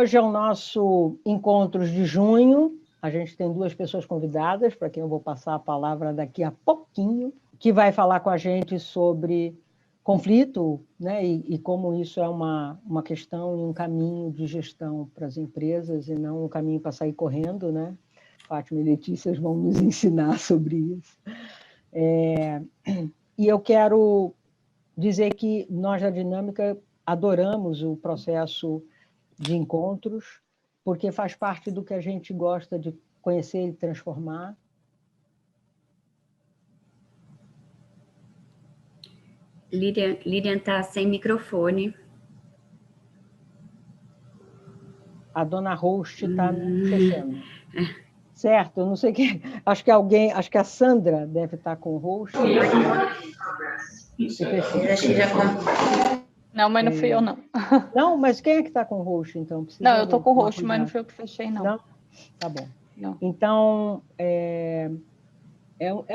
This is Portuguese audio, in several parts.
Hoje é o nosso Encontros de Junho. A gente tem duas pessoas convidadas, para quem eu vou passar a palavra daqui a pouquinho, que vai falar com a gente sobre conflito, né? E como isso é uma questão e um caminho de gestão para as empresas e não um caminho para sair correndo, né? Fátima e Letícia vão nos ensinar sobre isso. E eu quero dizer que nós, da Dinâmica, adoramos o processo de encontros, porque faz parte do que a gente gosta de conhecer e transformar. Lilian está sem microfone. A dona host está fechando. Certo? Eu não sei quem. Acho que a Sandra deve estar com o host. Não, mas não fui eu, não. Não, mas quem é que está com o host, então? Não, eu estou com o host, mas não fui eu que fechei, não. Não? Tá bom. Não. Então, é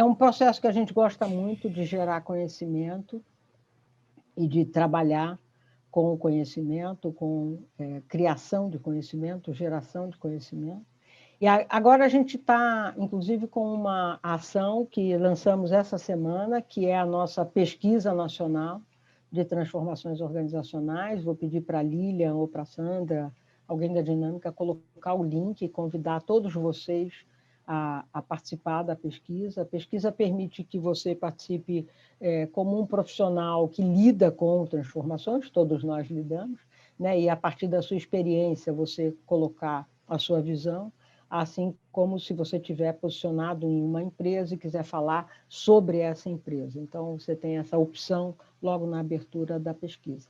um processo que a gente gosta muito de gerar conhecimento e de trabalhar com o conhecimento, com criação de conhecimento, geração de conhecimento. E agora a gente está, inclusive, com uma ação que lançamos essa semana, que é a nossa pesquisa nacional de transformações organizacionais. Vou pedir para a Lilian ou para a Sandra, alguém da Dinâmica, colocar o link e convidar todos vocês a participar da pesquisa. A pesquisa permite que você participe como um profissional que lida com transformações, todos nós lidamos, né? E a partir da sua experiência você colocar a sua visão, assim como se você estiver posicionado em uma empresa e quiser falar sobre essa empresa. Então, você tem essa opção logo na abertura da pesquisa.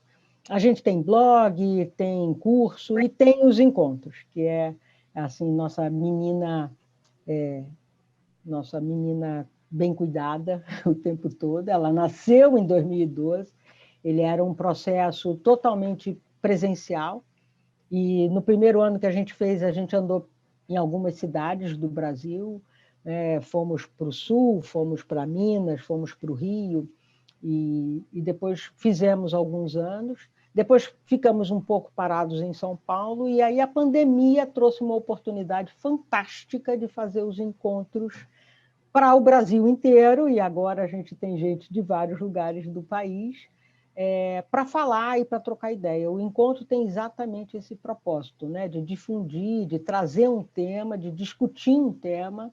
A gente tem blog, tem curso e tem os encontros, que é assim, nossa menina bem cuidada o tempo todo. Ela nasceu em 2012, ele era um processo totalmente presencial, e no primeiro ano que a gente fez, a gente andou em algumas cidades do Brasil, fomos para o Sul, fomos para Minas, fomos para o Rio, e depois fizemos alguns anos. Depois ficamos um pouco parados em São Paulo, e aí a pandemia trouxe uma oportunidade fantástica de fazer os encontros para o Brasil inteiro, e agora a gente tem gente de vários lugares do país, para falar e para trocar ideia. O encontro tem exatamente esse propósito, né? De difundir, de trazer um tema, de discutir um tema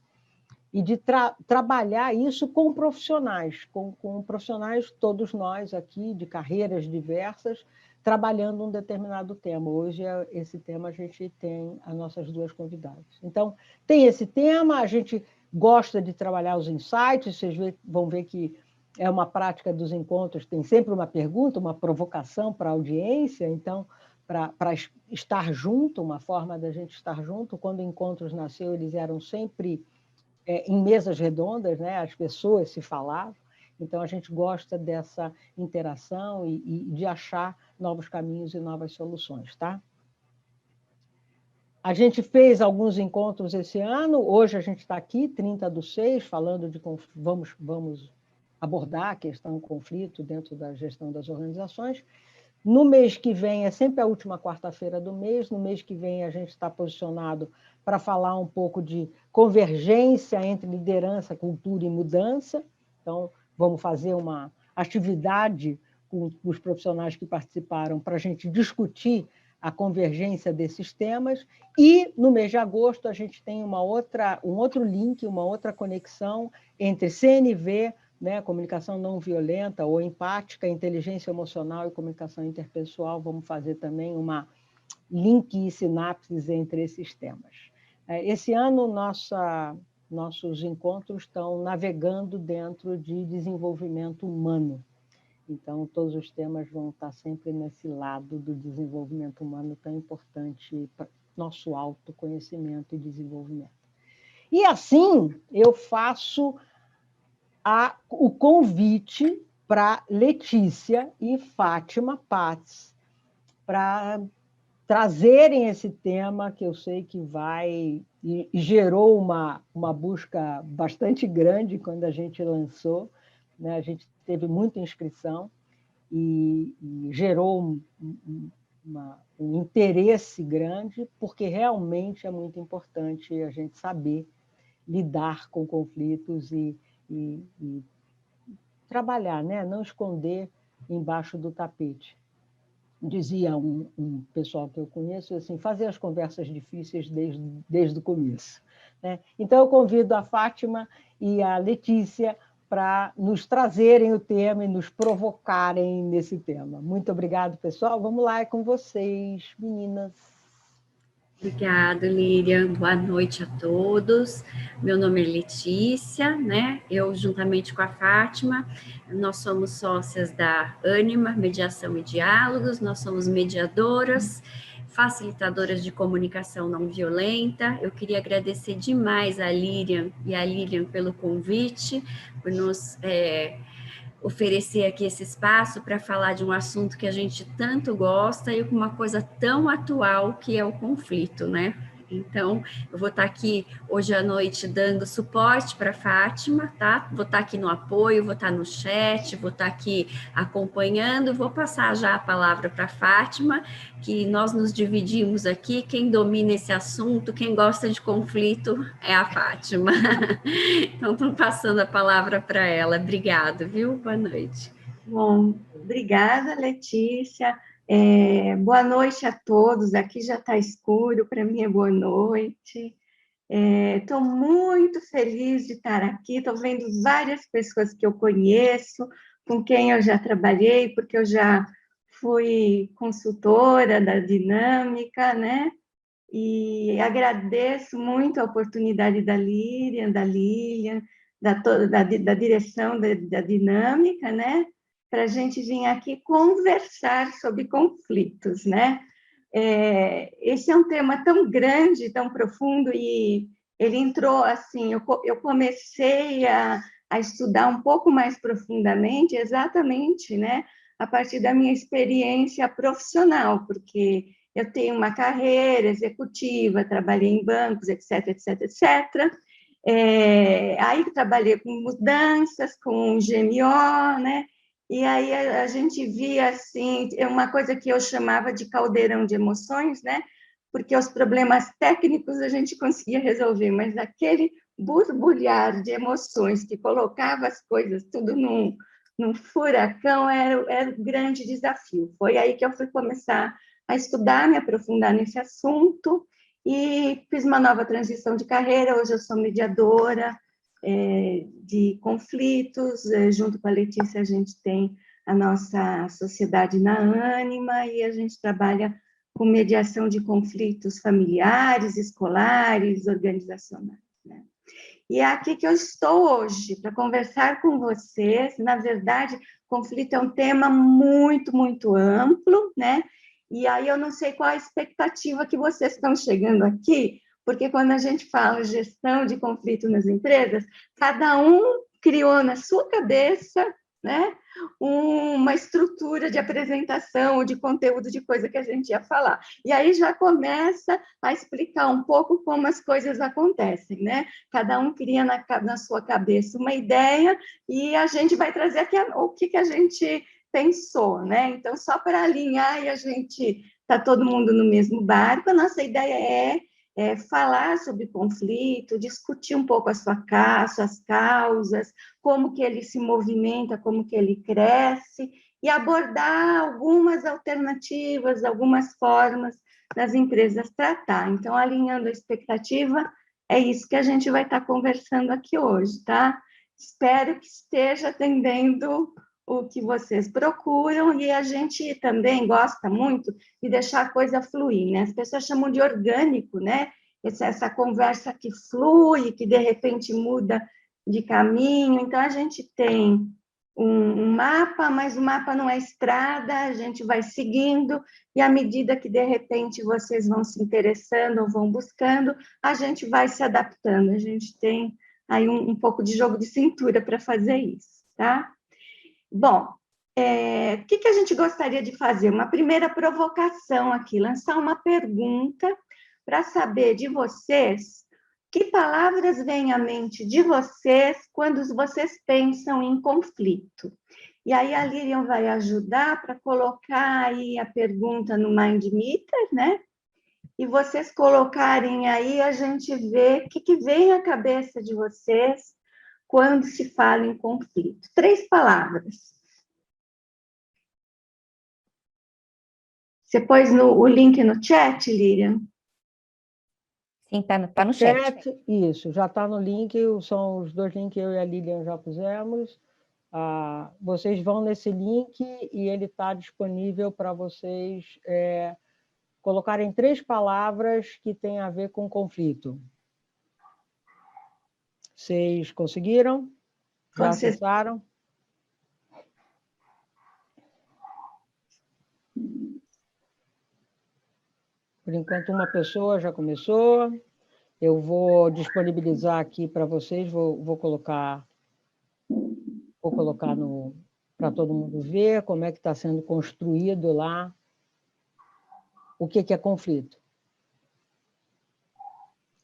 e de trabalhar isso com profissionais, com profissionais, todos nós aqui, de carreiras diversas, trabalhando um determinado tema. Hoje, esse tema, a gente tem as nossas duas convidadas. Então, tem esse tema, a gente gosta de trabalhar os insights, vocês vão ver que é uma prática dos encontros, tem sempre uma pergunta, uma provocação para a audiência, então, para estar junto, uma forma da gente estar junto. Quando o Encontros nasceu, eles eram sempre em mesas redondas, né? As pessoas se falavam, então a gente gosta dessa interação e de achar novos caminhos e novas soluções, tá? A gente fez alguns encontros esse ano, hoje a gente está aqui, 30/6, falando de vamos abordar a questão do conflito dentro da gestão das organizações. No mês que vem, é sempre a última quarta-feira do mês, no mês que vem a gente está posicionado para falar um pouco de convergência entre liderança, cultura e mudança. Então, vamos fazer uma atividade com os profissionais que participaram para a gente discutir a convergência desses temas. E, no mês de agosto, a gente tem um outro link, uma outra conexão entre CNV, né, comunicação não violenta ou empática, inteligência emocional e comunicação interpessoal. Vamos fazer também uma link e sinapses entre esses temas. Esse ano, nossos encontros estão navegando dentro de desenvolvimento humano. Então, todos os temas vão estar sempre nesse lado do desenvolvimento humano tão importante para nosso autoconhecimento e desenvolvimento. E assim, eu faço o convite para Letícia e Fátima Paz para trazerem esse tema, que eu sei que vai e gerou uma busca bastante grande quando a gente lançou, né? A gente teve muita inscrição e gerou um interesse grande, porque realmente é muito importante a gente saber lidar com conflitos e trabalhar, né? Não esconder embaixo do tapete. Dizia um pessoal que eu conheço, assim, fazer as conversas difíceis desde o começo. Né? Então, eu convido a Fátima e a Letícia para nos trazerem o tema e nos provocarem nesse tema. Muito obrigada, pessoal. Vamos lá, é com vocês, meninas. Obrigada, Líria. Boa noite a todos. Meu nome é Letícia, né? Eu, juntamente com a Fátima, nós somos sócias da Ânima, Mediação e Diálogos, nós somos mediadoras, facilitadoras de comunicação não violenta. Eu queria agradecer demais a Líria e a Lilian pelo convite, por nos oferecer aqui esse espaço para falar de um assunto que a gente tanto gosta e com uma coisa tão atual que é o conflito, né? Então, eu vou estar aqui hoje à noite dando suporte para a Fátima, tá? Vou estar aqui no apoio, vou estar no chat, vou estar aqui acompanhando, vou passar já a palavra para a Fátima, que nós nos dividimos aqui, quem domina esse assunto, quem gosta de conflito é a Fátima. Então, estou passando a palavra para ela. Obrigada, viu? Boa noite. Bom, obrigada, Letícia. Boa noite a todos. Aqui já está escuro, para mim é boa noite. Estou muito feliz de estar aqui. Estou vendo várias pessoas que eu conheço, com quem eu já trabalhei, porque eu já fui consultora da Dinâmica, né? E agradeço muito a oportunidade da Lilian, da direção da Dinâmica, né? Para a gente vir aqui conversar sobre conflitos, né? Esse é um tema tão grande, tão profundo, e ele entrou assim, eu comecei a estudar um pouco mais profundamente, exatamente, né? A partir da minha experiência profissional, porque eu tenho uma carreira executiva, trabalhei em bancos, etc, etc, etc. Aí trabalhei com mudanças, com GMO, né? E aí a gente via, assim, uma coisa que eu chamava de caldeirão de emoções, né? Porque os problemas técnicos a gente conseguia resolver, mas aquele borbulhar de emoções que colocava as coisas tudo num furacão era um grande desafio. Foi aí que eu fui começar a estudar, me aprofundar nesse assunto, e fiz uma nova transição de carreira. Hoje eu sou mediadora de conflitos. Junto com a Letícia, a gente tem a nossa sociedade na Ânima, e a gente trabalha com mediação de conflitos familiares, escolares, organizacionais, né? E é aqui que eu estou hoje, para conversar com vocês. Na verdade, conflito é um tema muito, muito amplo, né? E aí eu não sei qual a expectativa que vocês estão chegando aqui, porque quando a gente fala gestão de conflito nas empresas, cada um criou na sua cabeça, né, uma estrutura de apresentação ou de conteúdo de coisa que a gente ia falar. E aí já começa a explicar um pouco como as coisas acontecem, né? Cada um cria na sua cabeça uma ideia, e a gente vai trazer aqui o que a gente pensou, né? Então, só para alinhar e a gente tá todo mundo no mesmo barco, a nossa ideia é falar sobre conflito, discutir um pouco suas causas, como que ele se movimenta, como que ele cresce, e abordar algumas alternativas, algumas formas das empresas tratar. Então, alinhando a expectativa, é isso que a gente vai estar conversando aqui hoje, tá? Espero que esteja atendendo o que vocês procuram, e a gente também gosta muito de deixar a coisa fluir, né? As pessoas chamam de orgânico, né? Essa conversa que flui, que de repente muda de caminho. Então, a gente tem um mapa, mas o mapa não é estrada, a gente vai seguindo, e à medida que de repente vocês vão se interessando ou vão buscando, a gente vai se adaptando. A gente tem aí um pouco de jogo de cintura para fazer isso, tá? Bom, o que a gente gostaria de fazer? Uma primeira provocação aqui, lançar uma pergunta para saber de vocês que palavras vêm à mente de vocês quando vocês pensam em conflito. E aí a Lilian vai ajudar para colocar aí a pergunta no MindMeter, né? E vocês colocarem aí, a gente vê o que vem à cabeça de vocês quando se fala em conflito. 3 palavras. Você pôs o link no chat, Lilian? Sim, tá no chat. Isso, já está no link, são os 2 links que eu e a Lilian já pusemos. Vocês vão nesse link e ele está disponível para vocês colocarem 3 palavras que têm a ver com conflito. Vocês conseguiram? Já acessaram? Por enquanto, uma pessoa já começou. Eu vou disponibilizar aqui para vocês, vou colocar para todo mundo ver como é que está sendo construído lá o que é conflito.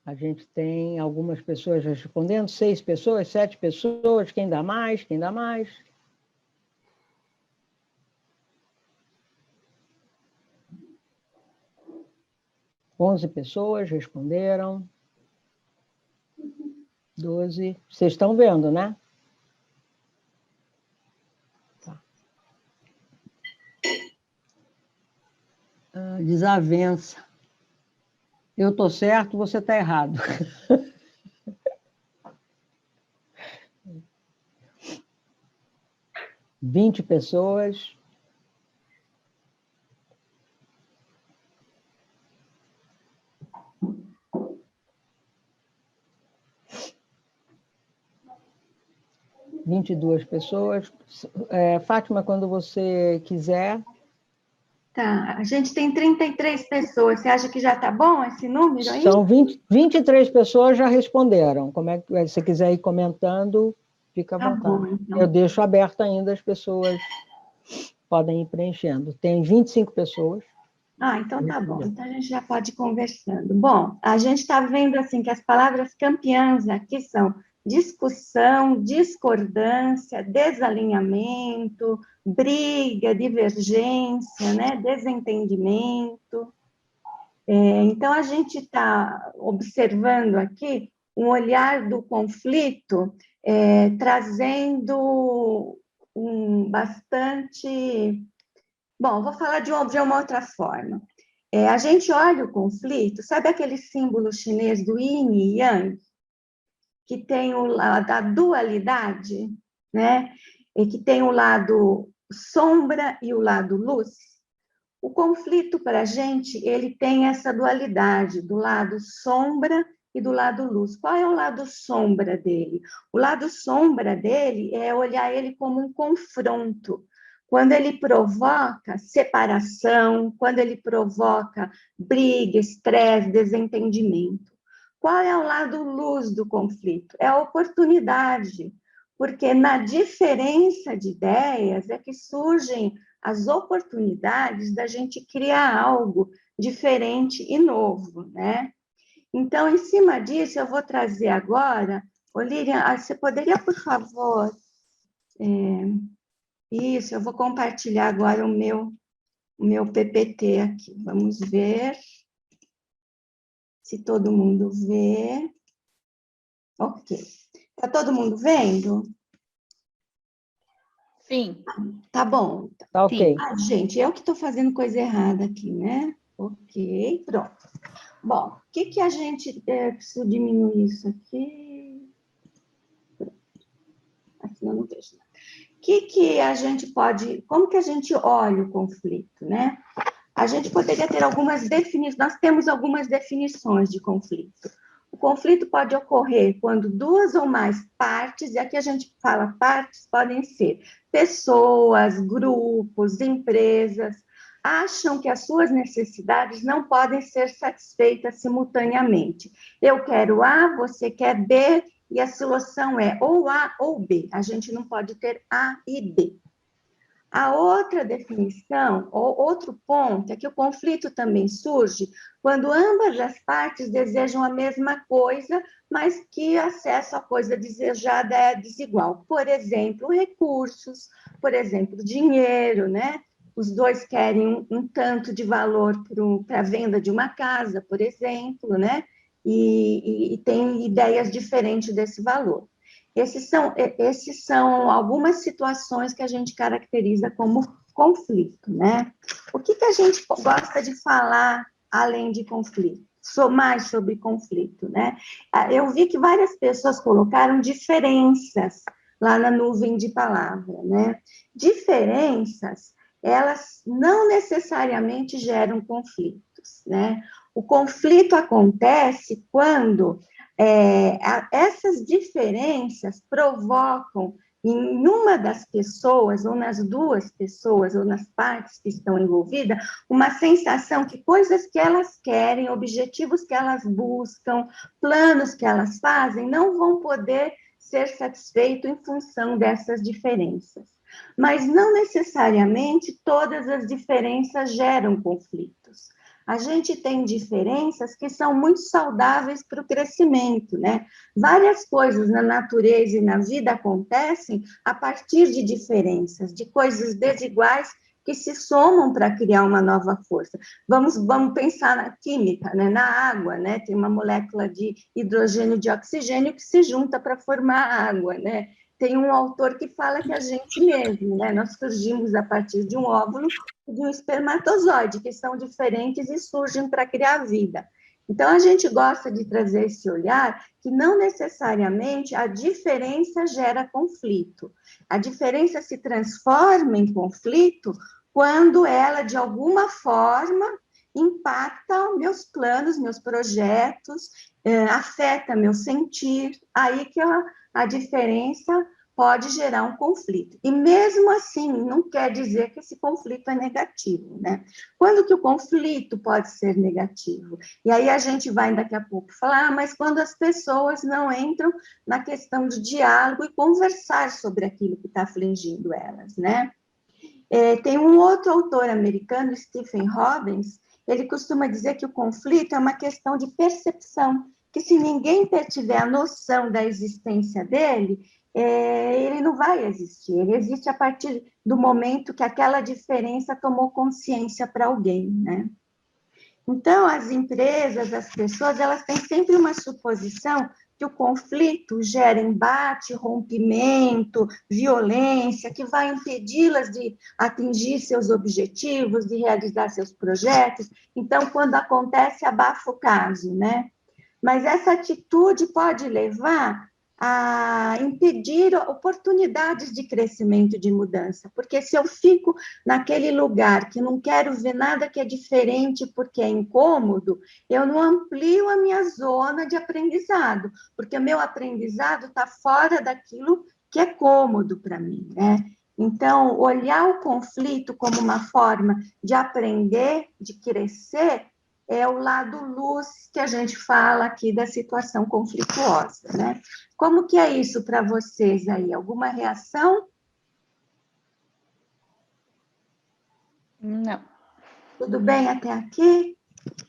A gente tem algumas pessoas respondendo, 6 pessoas, 7 pessoas, quem dá mais, quem dá mais. Onze pessoas responderam. 12. Vocês estão vendo, né? Tá. Desavença. Eu estou certo, você está errado. Vinte pessoas. Vinte e 22 pessoas. Fátima, quando você quiser. Tá, a gente tem 33 pessoas. Você acha que já está bom esse número aí? São 23 pessoas já responderam. Como é que se você quiser ir comentando, fica à vontade. Bom, então. Eu deixo aberto ainda, as pessoas podem ir preenchendo. Tem 25 pessoas. Então tá bom. Então a gente já pode ir conversando. Bom, a gente está vendo assim que as palavras campeãs aqui são discussão, discordância, desalinhamento, briga, divergência, né? Desentendimento. Então, a gente está observando aqui um olhar do conflito trazendo bastante... Bom, vou falar de uma outra forma. A gente olha o conflito, sabe aquele símbolo chinês do yin e yang? Que tem o lado da dualidade, né? E que tem o lado sombra e o lado luz. O conflito, para a gente, ele tem essa dualidade, do lado sombra e do lado luz. Qual é o lado sombra dele? O lado sombra dele é olhar ele como um confronto. Quando ele provoca separação, quando ele provoca briga, estresse, desentendimento. Qual é o lado luz do conflito? É a oportunidade, porque na diferença de ideias é que surgem as oportunidades da gente criar algo diferente e novo, né? Então, em cima disso, eu vou trazer agora... Lilian, você poderia, por favor... Isso, eu vou compartilhar agora o meu PPT aqui. Vamos ver se todo mundo vê. Ok. Está todo mundo vendo? Sim. Tá bom. Tá ok. Gente, eu que estou fazendo coisa errada aqui, né? Ok, pronto. Bom, o que a gente... preciso diminuir isso aqui. Aqui eu não vejo nada. Que a gente pode... Como que a gente olha o conflito, né? A gente poderia ter algumas definições... Nós temos algumas definições de conflito. O conflito pode ocorrer quando 2 ou mais partes, e aqui a gente fala partes, podem ser pessoas, grupos, empresas, acham que as suas necessidades não podem ser satisfeitas simultaneamente. Eu quero A, você quer B, e a solução é ou A ou B. A gente não pode ter A e B. A outra definição, ou outro ponto, é que o conflito também surge quando ambas as partes desejam a mesma coisa, mas que o acesso à coisa desejada é desigual. Por exemplo, recursos, por exemplo, dinheiro, né? Os dois querem um tanto de valor para a venda de uma casa, por exemplo, né? E tem ideias diferentes desse valor. Esses são algumas situações que a gente caracteriza como conflito, né? O que a gente gosta de falar além de conflito? Mais sobre conflito, né? Eu vi que várias pessoas colocaram diferenças lá na nuvem de palavra, né? Diferenças, elas não necessariamente geram conflitos, né? O conflito acontece quando essas diferenças provocam em uma das pessoas, ou nas duas pessoas, ou nas partes que estão envolvidas, uma sensação que coisas que elas querem, objetivos que elas buscam, planos que elas fazem, não vão poder ser satisfeitos em função dessas diferenças. Mas não necessariamente todas as diferenças geram conflitos. A gente tem diferenças que são muito saudáveis para o crescimento, né? Várias coisas na natureza e na vida acontecem a partir de diferenças, de coisas desiguais que se somam para criar uma nova força. Vamos pensar na química, né? Na água, né? Tem uma molécula de hidrogênio e de oxigênio que se junta para formar água, né? Tem um autor que fala que a gente mesmo, né? Nós surgimos a partir de um óvulo e de um espermatozoide, que são diferentes e surgem para criar vida. Então, a gente gosta de trazer esse olhar que não necessariamente a diferença gera conflito. A diferença se transforma em conflito quando ela, de alguma forma, impacta meus planos, meus projetos, afeta meu sentir, aí que a diferença pode gerar um conflito. E mesmo assim, não quer dizer que esse conflito é negativo, né? Quando que o conflito pode ser negativo? E aí a gente vai daqui a pouco falar, mas quando as pessoas não entram na questão do diálogo e conversar sobre aquilo que está afligindo elas, né? Tem um outro autor americano, Stephen Robbins, ele costuma dizer que o conflito é uma questão de percepção, que se ninguém tiver a noção da existência dele, ele não vai existir. Ele existe a partir do momento que aquela diferença tomou consciência para alguém, né? Então, as empresas, as pessoas, elas têm sempre uma suposição que o conflito gera embate, rompimento, violência, que vai impedi-las de atingir seus objetivos, de realizar seus projetos. Então, quando acontece, abafa o caso, né? Mas essa atitude pode levar a impedir oportunidades de crescimento e de mudança, porque se eu fico naquele lugar que não quero ver nada que é diferente porque é incômodo, eu não amplio a minha zona de aprendizado, porque o meu aprendizado está fora daquilo que é cômodo para mim, né? Então, olhar o conflito como uma forma de aprender, de crescer, é o lado luz que a gente fala aqui da situação conflituosa, né? Como que é isso para vocês aí? Alguma reação? Não. Tudo bem até aqui?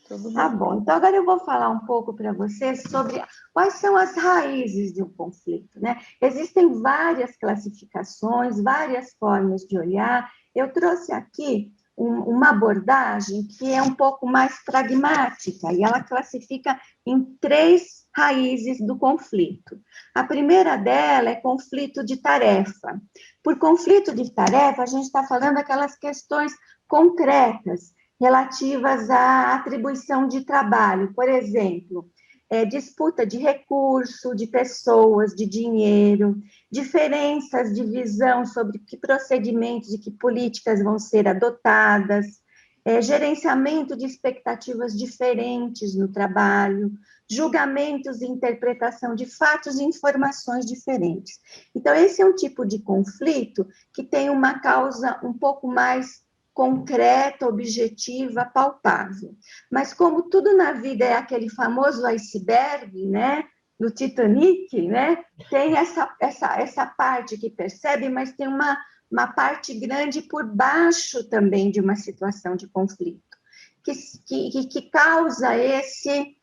Tudo Tá bem. bom. Então, agora eu vou falar um pouco para vocês sobre quais são as raízes de um conflito, né? Existem várias classificações, várias formas de olhar. Eu trouxe aqui uma abordagem que é um pouco mais pragmática, e ela classifica em 3 raízes do conflito. A primeira dela é conflito de tarefa. Por conflito de tarefa, a gente está falando aquelas questões concretas, relativas à atribuição de trabalho, por exemplo, disputa de recurso, de pessoas, de dinheiro, diferenças de visão sobre que procedimentos e que políticas vão ser adotadas, gerenciamento de expectativas diferentes no trabalho, julgamentos e interpretação de fatos e informações diferentes. Então, esse é um tipo de conflito que tem uma causa um pouco mais concreta, objetiva, palpável. Mas como tudo na vida é aquele famoso iceberg, né, do Titanic, né, tem essa parte que percebe, mas tem uma parte grande por baixo também de uma situação de conflito, que causa esse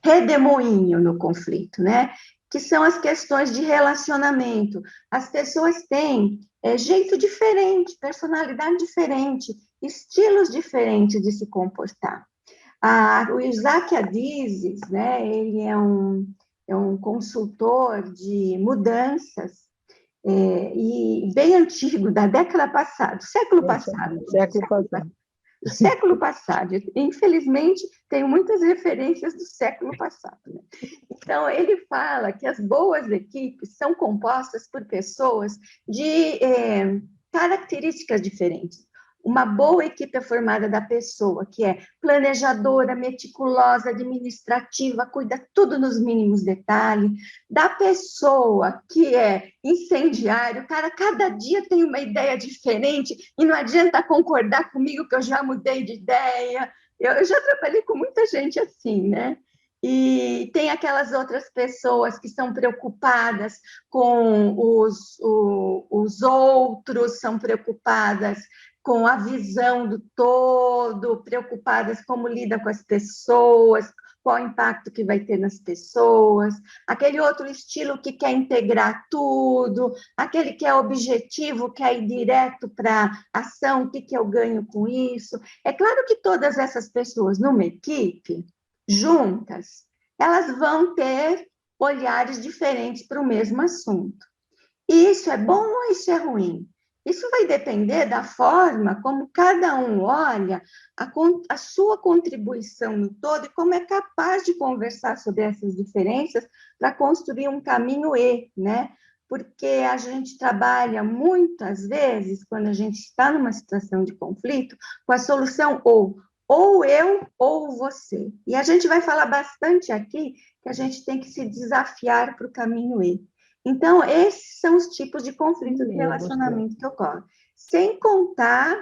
redemoinho no conflito, né, que são as questões de relacionamento. As pessoas têm jeito diferente, personalidade diferente, estilos diferentes de se comportar. O Isaac Adizes, né, ele é um consultor de mudanças, e bem antigo, da década passada, século passado. Do século passado. Infelizmente, tenho muitas referências do século passado. Né? Então, ele fala que as boas equipes são compostas por pessoas de características diferentes. Uma boa equipe é formada da pessoa que é planejadora, meticulosa, administrativa, cuida tudo nos mínimos detalhes, da pessoa que é incendiário, cara, cada dia tem uma ideia diferente e não adianta concordar comigo que eu já mudei de ideia. Eu já trabalhei com muita gente assim, né? E tem aquelas outras pessoas que são preocupadas com os outros, são preocupadas com a visão do todo, preocupadas como lida com as pessoas, qual o impacto que vai ter nas pessoas, aquele outro estilo que quer integrar tudo, aquele que é objetivo, quer ir direto para a ação, o que eu ganho com isso. É claro que todas essas pessoas numa equipe, juntas, elas vão ter olhares diferentes para o mesmo assunto. E isso é bom ou isso é ruim? Isso vai depender da forma como cada um olha a sua contribuição no todo e como é capaz de conversar sobre essas diferenças para construir um caminho né? Porque a gente trabalha muitas vezes, quando a gente está numa situação de conflito, com a solução ou eu ou você. E a gente vai falar bastante aqui que a gente tem que se desafiar para o caminho Então, esses são os tipos de conflitos de relacionamento que ocorrem. Sem contar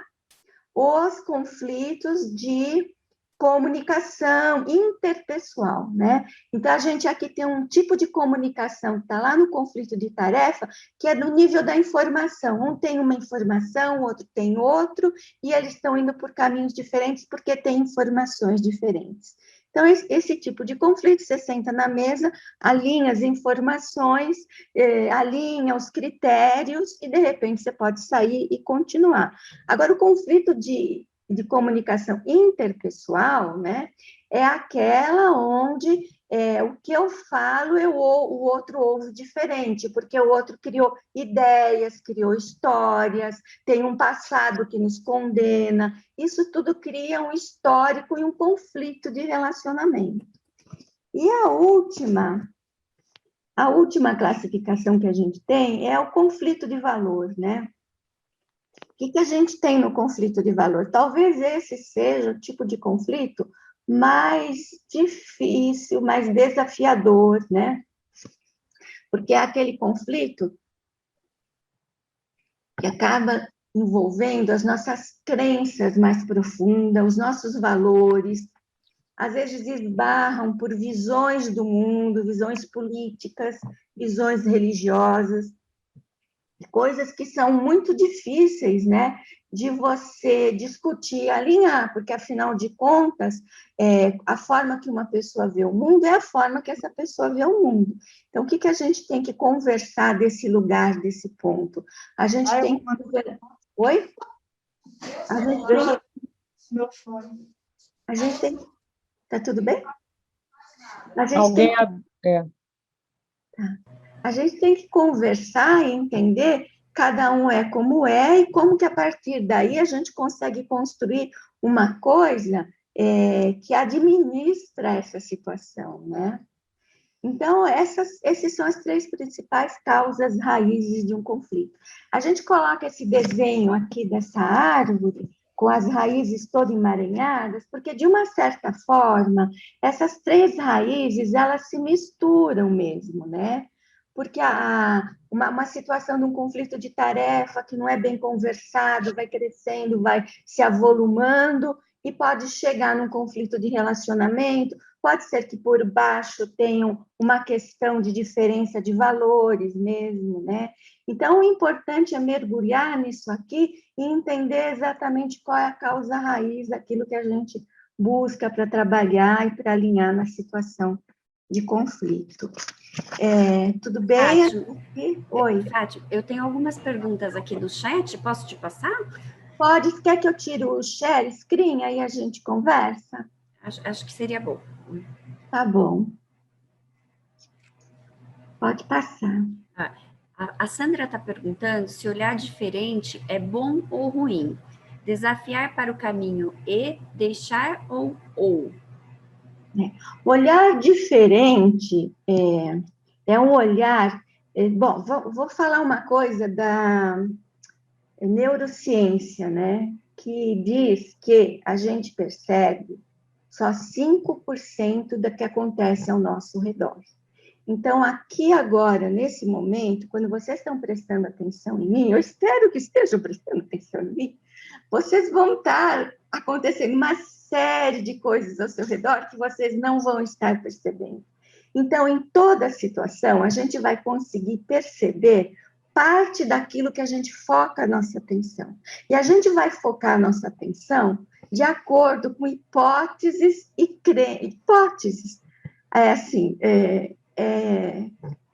os conflitos de comunicação interpessoal, né? Então, a gente aqui tem um tipo de comunicação que está lá no conflito de tarefa, que é do nível da informação. Um tem uma informação, o outro tem outro, e eles estão indo por caminhos diferentes porque têm informações diferentes. Então, esse tipo de conflito, você senta na mesa, alinha as informações, alinha os critérios, e, de repente, você pode sair e continuar. Agora, o conflito de comunicação interpessoal, né, é aquela onde o que eu falo, o outro ouve diferente, porque o outro criou ideias, criou histórias, tem um passado que nos condena, isso tudo cria um histórico e um conflito de relacionamento. E a última classificação que a gente tem é o conflito de valor, né? O que a gente tem no conflito de valor? Talvez esse seja o tipo de conflito mais difícil, mais desafiador, né? Porque é aquele conflito que acaba envolvendo as nossas crenças mais profundas, os nossos valores, às vezes esbarram por visões do mundo, visões políticas, visões religiosas, coisas que são muito difíceis, né, de você discutir, alinhar, porque, afinal de contas, a forma que uma pessoa vê o mundo é a forma que essa pessoa vê o mundo. Então, o que a gente tem que conversar desse lugar, desse ponto? A gente tem que... Oi? A gente tem... Tá tudo bem? A gente tem que conversar e entender cada um é como é e como que a partir daí a gente consegue construir uma coisa que administra essa situação, né? Então, essas são as 3 principais causas raízes de um conflito. A gente coloca esse desenho aqui dessa árvore, com as raízes todas emaranhadas, porque, de uma certa forma, essas 3 raízes, elas se misturam mesmo, né? Porque uma situação de um conflito de tarefa que não é bem conversado, vai crescendo, vai se avolumando, e pode chegar num conflito de relacionamento, pode ser que por baixo tenham uma questão de diferença de valores mesmo, né? Então, o importante é mergulhar nisso aqui e entender exatamente qual é a causa raiz daquilo que a gente busca para trabalhar e para alinhar na situação de conflito. Tudo bem? Fátima, Oi. Fátima, eu tenho algumas perguntas aqui do chat, posso te passar? Pode, quer que eu tire o share screen, aí a gente conversa? Acho que seria bom. Tá bom. Pode passar. A Sandra está perguntando se olhar diferente é bom ou ruim. Desafiar para o caminho e deixar ou. Olhar diferente é um olhar... bom, vou falar uma coisa da neurociência, né? Que diz que a gente percebe só 5% do que acontece ao nosso redor. Então, aqui agora, nesse momento, quando vocês estão prestando atenção em mim, eu espero que estejam prestando atenção em mim, vocês vão estar acontecendo uma série de coisas ao seu redor que vocês não vão estar percebendo. Então, em toda situação, a gente vai conseguir perceber parte daquilo que a gente foca a nossa atenção. E a gente vai focar a nossa atenção de acordo com hipóteses e hipóteses. É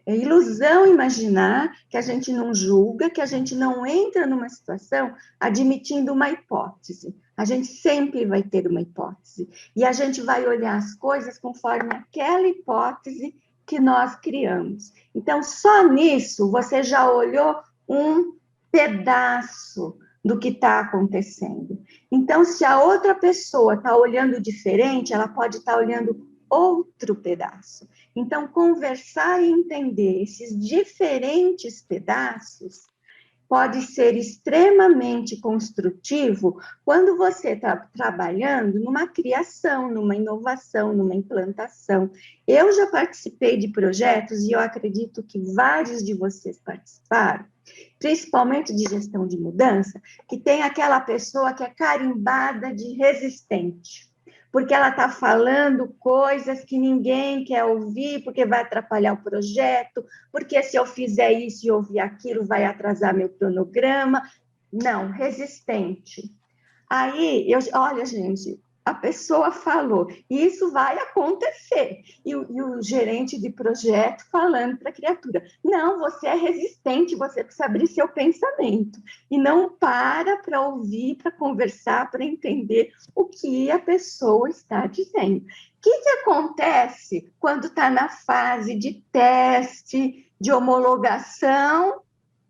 ilusão imaginar que a gente não julga, que a gente não entra numa situação admitindo uma hipótese. A gente sempre vai ter uma hipótese. E a gente vai olhar as coisas conforme aquela hipótese que nós criamos. Então, só nisso você já olhou um pedaço do que está acontecendo. Então, se a outra pessoa está olhando diferente, ela pode estar olhando outro pedaço. Então, conversar e entender esses diferentes pedaços pode ser extremamente construtivo quando você está trabalhando numa criação, numa inovação, numa implantação. Eu já participei de projetos, e eu acredito que vários de vocês participaram, principalmente de gestão de mudança, que tem aquela pessoa que é carimbada de resistente, porque ela está falando coisas que ninguém quer ouvir, porque vai atrapalhar o projeto, porque se eu fizer isso e ouvir aquilo, vai atrasar meu cronograma. Não, resistente. Aí, olha, gente, a pessoa falou, e isso vai acontecer. E o gerente de projeto falando para a criatura, não, você é resistente, você precisa abrir seu pensamento. E não para ouvir, para conversar, para entender o que a pessoa está dizendo. O que acontece quando está na fase de teste, de homologação?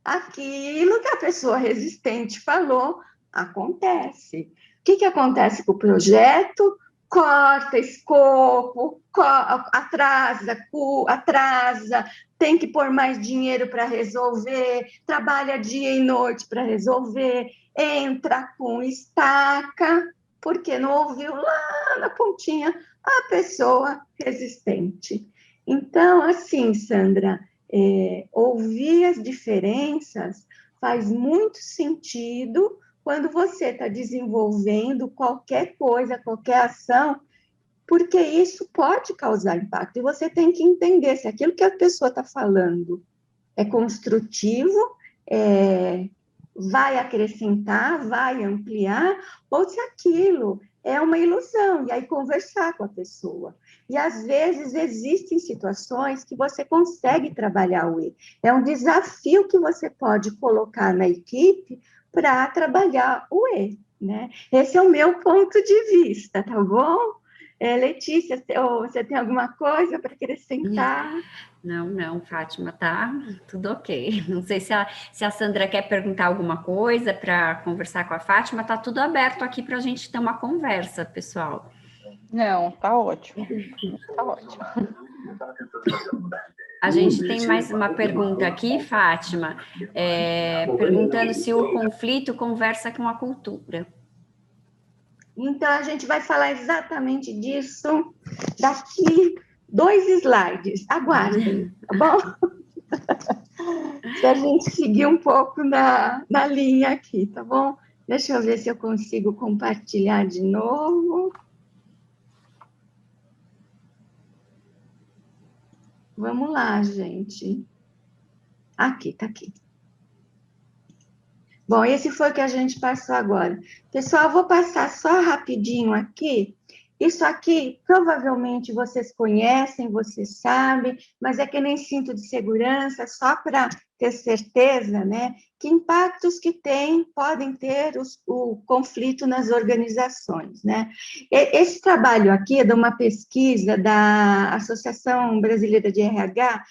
Aquilo que a pessoa resistente falou acontece. O que acontece com o projeto? Corta escopo, atrasa, tem que pôr mais dinheiro para resolver, trabalha dia e noite para resolver, entra com estaca, porque não ouviu lá na pontinha a pessoa resistente. Então, assim, Sandra, ouvir as diferenças faz muito sentido quando você está desenvolvendo qualquer coisa, qualquer ação, porque isso pode causar impacto. E você tem que entender se aquilo que a pessoa está falando é construtivo, vai acrescentar, vai ampliar, ou se aquilo é uma ilusão, e aí conversar com a pessoa. E, às vezes, existem situações que você consegue trabalhar o E. É um desafio que você pode colocar na equipe para trabalhar o E, né? Esse é o meu ponto de vista, tá bom? Letícia, você tem alguma coisa para acrescentar? Não, Fátima, tá tudo ok. Não sei se a Sandra quer perguntar alguma coisa para conversar com a Fátima, tá tudo aberto aqui para a gente ter uma conversa, pessoal. Não, tá ótimo. Tá ótimo. A gente tem mais uma pergunta aqui, Fátima, perguntando se o conflito conversa com a cultura. Então, a gente vai falar exatamente disso daqui 2 slides. Aguardem, tá bom? Se a gente seguir um pouco na linha aqui, tá bom? Deixa eu ver se eu consigo compartilhar de novo. Vamos lá, gente. Aqui, tá aqui. Bom, esse foi o que a gente passou agora. Pessoal, eu vou passar só rapidinho aqui Isso aqui, provavelmente, vocês conhecem, vocês sabem, mas é que nem cinto de segurança, só para ter certeza, né? Que impactos que podem ter o conflito nas organizações, né? Esse trabalho aqui é de uma pesquisa da Associação Brasileira de RH,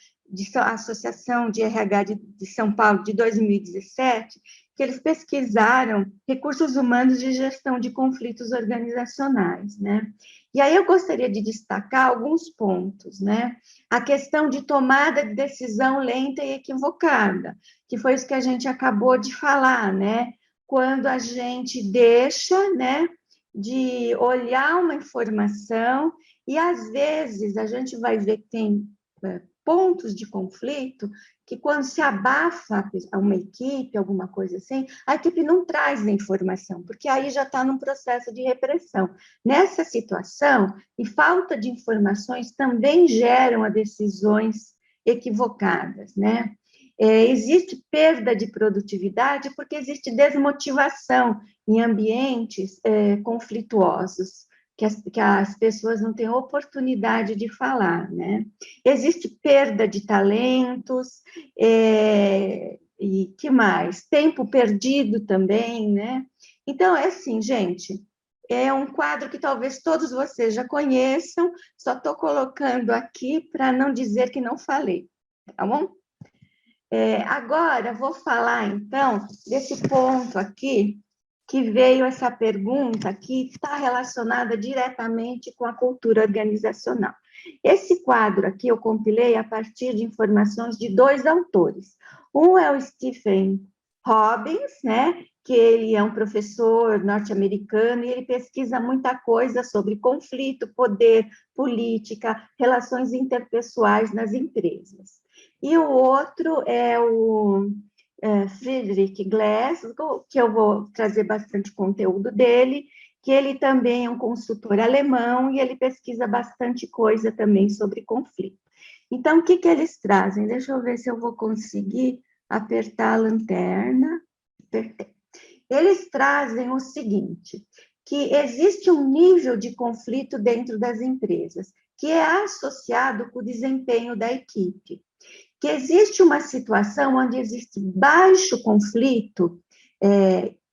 Associação de RH de São Paulo, de 2017, que eles pesquisaram recursos humanos de gestão de conflitos organizacionais, né? E aí eu gostaria de destacar alguns pontos, né? A questão de tomada de decisão lenta e equivocada, que foi isso que a gente acabou de falar, né? Quando a gente deixa, né, de olhar uma informação e às vezes a gente vai ver que tem pontos de conflito que quando se abafa uma equipe, alguma coisa assim, a equipe não traz a informação, porque aí já está num processo de repressão. Nessa situação, e falta de informações também geram a decisões equivocadas, né? Existe perda de produtividade porque existe desmotivação em ambientes conflituosos, que as pessoas não têm oportunidade de falar, né? Existe perda de talentos, e que mais? Tempo perdido também, né? Então, é assim, gente, é um quadro que talvez todos vocês já conheçam, só estou colocando aqui para não dizer que não falei, tá bom? Agora, vou falar, então, desse ponto aqui, que veio essa pergunta que está relacionada diretamente com a cultura organizacional. Esse quadro aqui eu compilei a partir de informações de 2 autores. Um é o Stephen Robbins, né, que ele é um professor norte-americano e ele pesquisa muita coisa sobre conflito, poder, política, relações interpessoais nas empresas. E o outro é o Friedrich Glasgow, que eu vou trazer bastante conteúdo dele, que ele também é um consultor alemão e ele pesquisa bastante coisa também sobre conflito. Então, o que eles trazem? Deixa eu ver se eu vou conseguir apertar a lanterna. Apertei. Eles trazem o seguinte, que existe um nível de conflito dentro das empresas, que é associado com o desempenho da equipe. Que existe uma situação onde existe baixo conflito,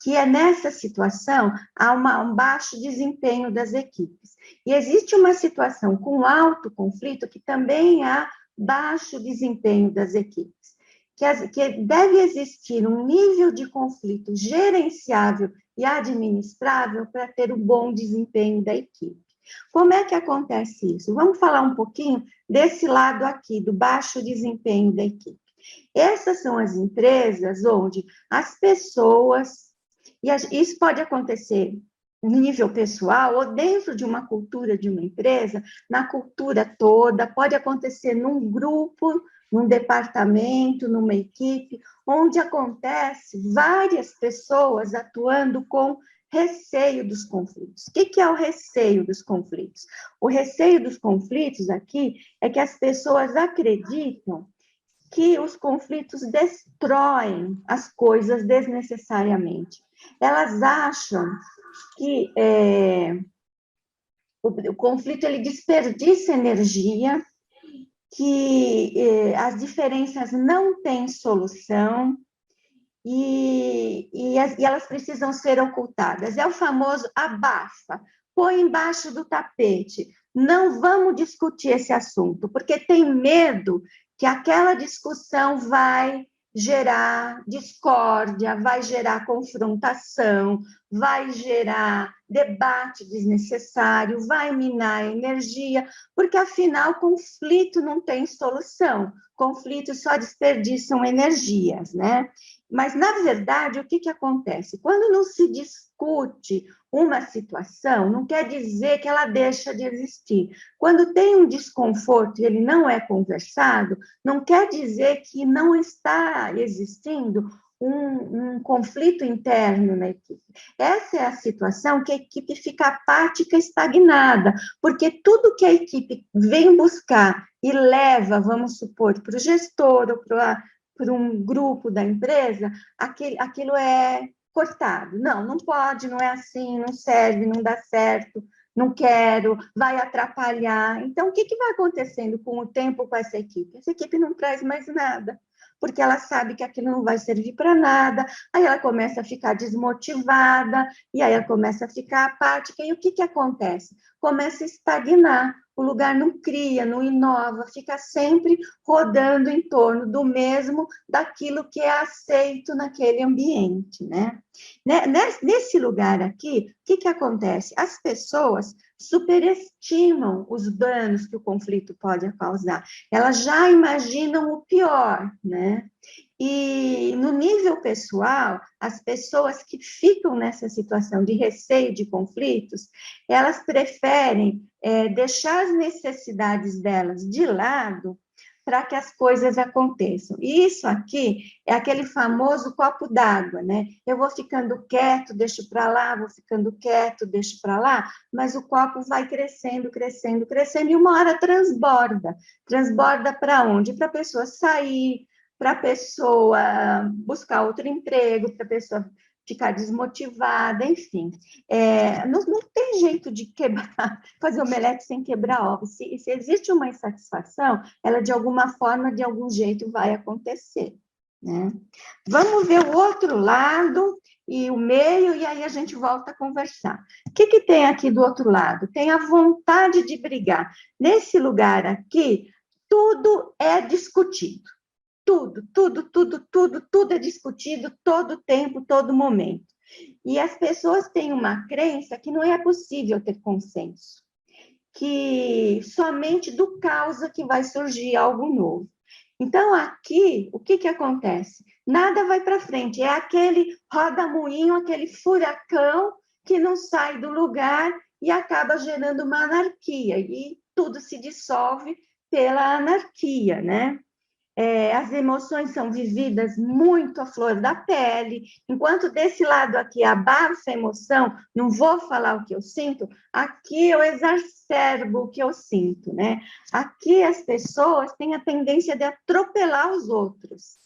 que é nessa situação há um baixo desempenho das equipes. E existe uma situação com alto conflito que também há baixo desempenho das equipes. Que deve existir um nível de conflito gerenciável e administrável para ter um bom desempenho da equipe. Como é que acontece isso? Vamos falar um pouquinho desse lado aqui, do baixo desempenho da equipe. Essas são as empresas onde as pessoas, e isso pode acontecer no nível pessoal ou dentro de uma cultura de uma empresa, na cultura toda, pode acontecer num grupo, num departamento, numa equipe, onde acontece várias pessoas atuando com receio dos conflitos. O que é o receio dos conflitos? O receio dos conflitos aqui é que as pessoas acreditam que os conflitos destroem as coisas desnecessariamente. Elas acham que o conflito ele desperdiça energia, que as diferenças não têm solução, e elas precisam ser ocultadas. É o famoso abafa, põe embaixo do tapete. Não vamos discutir esse assunto, porque tem medo que aquela discussão vai gerar discórdia, vai gerar confrontação, vai gerar debate desnecessário, vai minar a energia, porque, afinal, conflito não tem solução. Conflitos só desperdiçam energias, né? Mas, na verdade, o que acontece? Quando não se discute uma situação, não quer dizer que ela deixa de existir. Quando tem um desconforto e ele não é conversado, não quer dizer que não está existindo um conflito interno na equipe. Essa é a situação que a equipe fica apática, estagnada, porque tudo que a equipe vem buscar e leva, vamos supor, para o gestor ou para um grupo da empresa, aquilo é cortado. Não pode, não é assim, não serve, não dá certo, não quero, vai atrapalhar. Então, o que vai acontecendo com o tempo com essa equipe? Essa equipe não traz mais nada, porque ela sabe que aquilo não vai servir para nada, aí ela começa a ficar desmotivada, e aí ela começa a ficar apática, e o que acontece? Começa a estagnar, o lugar não cria, não inova, fica sempre rodando em torno do mesmo, daquilo que é aceito naquele ambiente, né? Nesse lugar aqui, o que acontece? As pessoas superestimam os danos que o conflito pode causar. Elas já imaginam o pior, né? E no nível pessoal, as pessoas que ficam nessa situação de receio de conflitos, elas preferem deixar as necessidades delas de lado para que as coisas aconteçam. E isso aqui é aquele famoso copo d'água, né? Eu vou ficando quieto, deixo para lá, vou ficando quieto, deixo para lá, mas o copo vai crescendo, crescendo, crescendo, e uma hora transborda. Transborda para onde? Para a pessoa sair, para a pessoa buscar outro emprego, para a pessoa ficar desmotivada, enfim. Não tem jeito de quebrar, fazer omelete sem quebrar ovos. Se existe uma insatisfação, ela de alguma forma, de algum jeito vai acontecer, né? Vamos ver o outro lado e o meio, e aí a gente volta a conversar. O que tem aqui do outro lado? Tem a vontade de brigar. Nesse lugar aqui, tudo é discutido. Tudo é discutido todo tempo, todo momento. E as pessoas têm uma crença que não é possível ter consenso, que somente do caos é que vai surgir algo novo. Então, aqui, o que acontece? Nada vai para frente, é aquele roda-moinho, aquele furacão que não sai do lugar e acaba gerando uma anarquia, e tudo se dissolve pela anarquia, né? As emoções são vividas muito à flor da pele, enquanto desse lado aqui abafa a emoção, não vou falar o que eu sinto, aqui eu exacerbo o que eu sinto, né? Aqui as pessoas têm a tendência de atropelar os outros,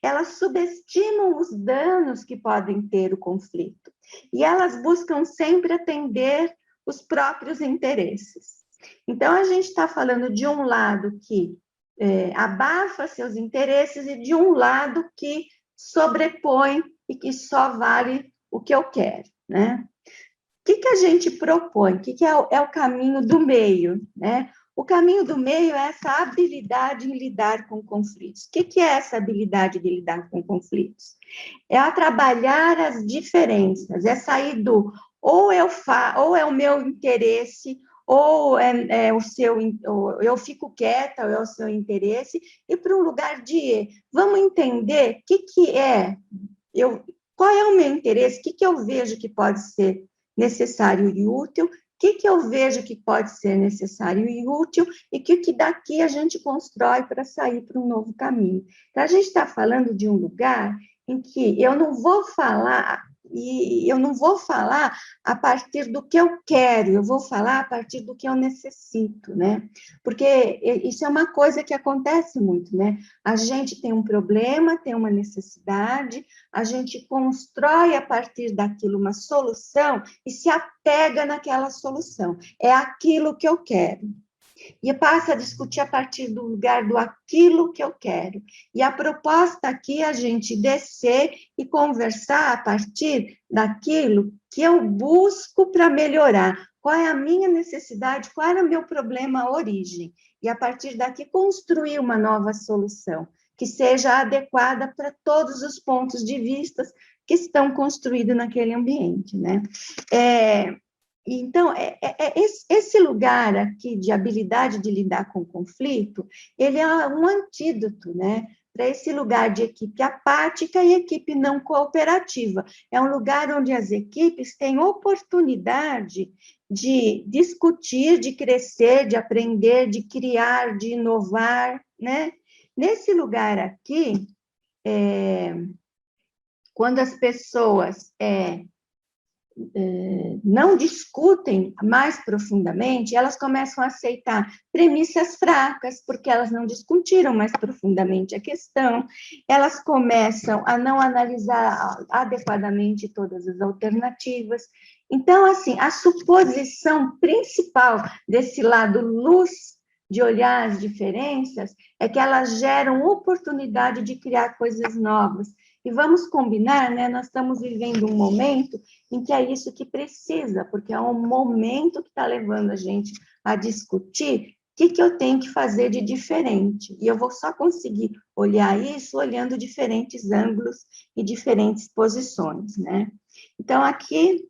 elas subestimam os danos que podem ter o conflito, e elas buscam sempre atender os próprios interesses. Então, a gente está falando de um lado que abafa seus interesses e de um lado que sobrepõe e que só vale o que eu quero, né? O que a gente propõe? O que é o caminho do meio, né? O caminho do meio é essa habilidade em lidar com conflitos. O que é essa habilidade de lidar com conflitos? É a trabalhar as diferenças, é sair do ou é o meu interesse, ou ou eu fico quieta, ou é o seu interesse, e para um lugar de vamos entender qual é o meu interesse, o que eu vejo que pode ser necessário e útil, o que eu vejo que pode ser necessário e útil, e que daqui a gente constrói para sair para um novo caminho. Então, a gente está falando de um lugar em que eu não vou falar a partir do que eu quero, eu vou falar a partir do que eu necessito, né? Porque isso é uma coisa que acontece muito, né? A gente tem um problema, tem uma necessidade, a gente constrói a partir daquilo uma solução e se apega naquela solução. É aquilo que eu quero. E passa a discutir a partir do lugar do aquilo que eu quero. E a proposta aqui é a gente descer e conversar a partir daquilo que eu busco para melhorar. Qual é a minha necessidade, qual era o meu problema, a origem. E a partir daqui construir uma nova solução, que seja adequada para todos os pontos de vista que estão construídos naquele ambiente, né? Então, esse lugar aqui de habilidade de lidar com o conflito, ele é um antídoto, né? Para esse lugar de equipe apática e equipe não cooperativa. É um lugar onde as equipes têm oportunidade de discutir, de crescer, de aprender, de criar, de inovar, né? Nesse lugar aqui, quando as pessoas não discutem mais profundamente, elas começam a aceitar premissas fracas, porque elas não discutiram mais profundamente a questão, elas começam a não analisar adequadamente todas as alternativas. Então, assim, a suposição principal desse lado luz de olhar as diferenças é que elas geram oportunidade de criar coisas novas. E vamos combinar, né? Nós estamos vivendo um momento em que é isso que precisa, porque é um momento que está levando a gente a discutir o que eu tenho que fazer de diferente. E eu vou só conseguir olhar isso olhando diferentes ângulos e diferentes posições, né? Então, aqui,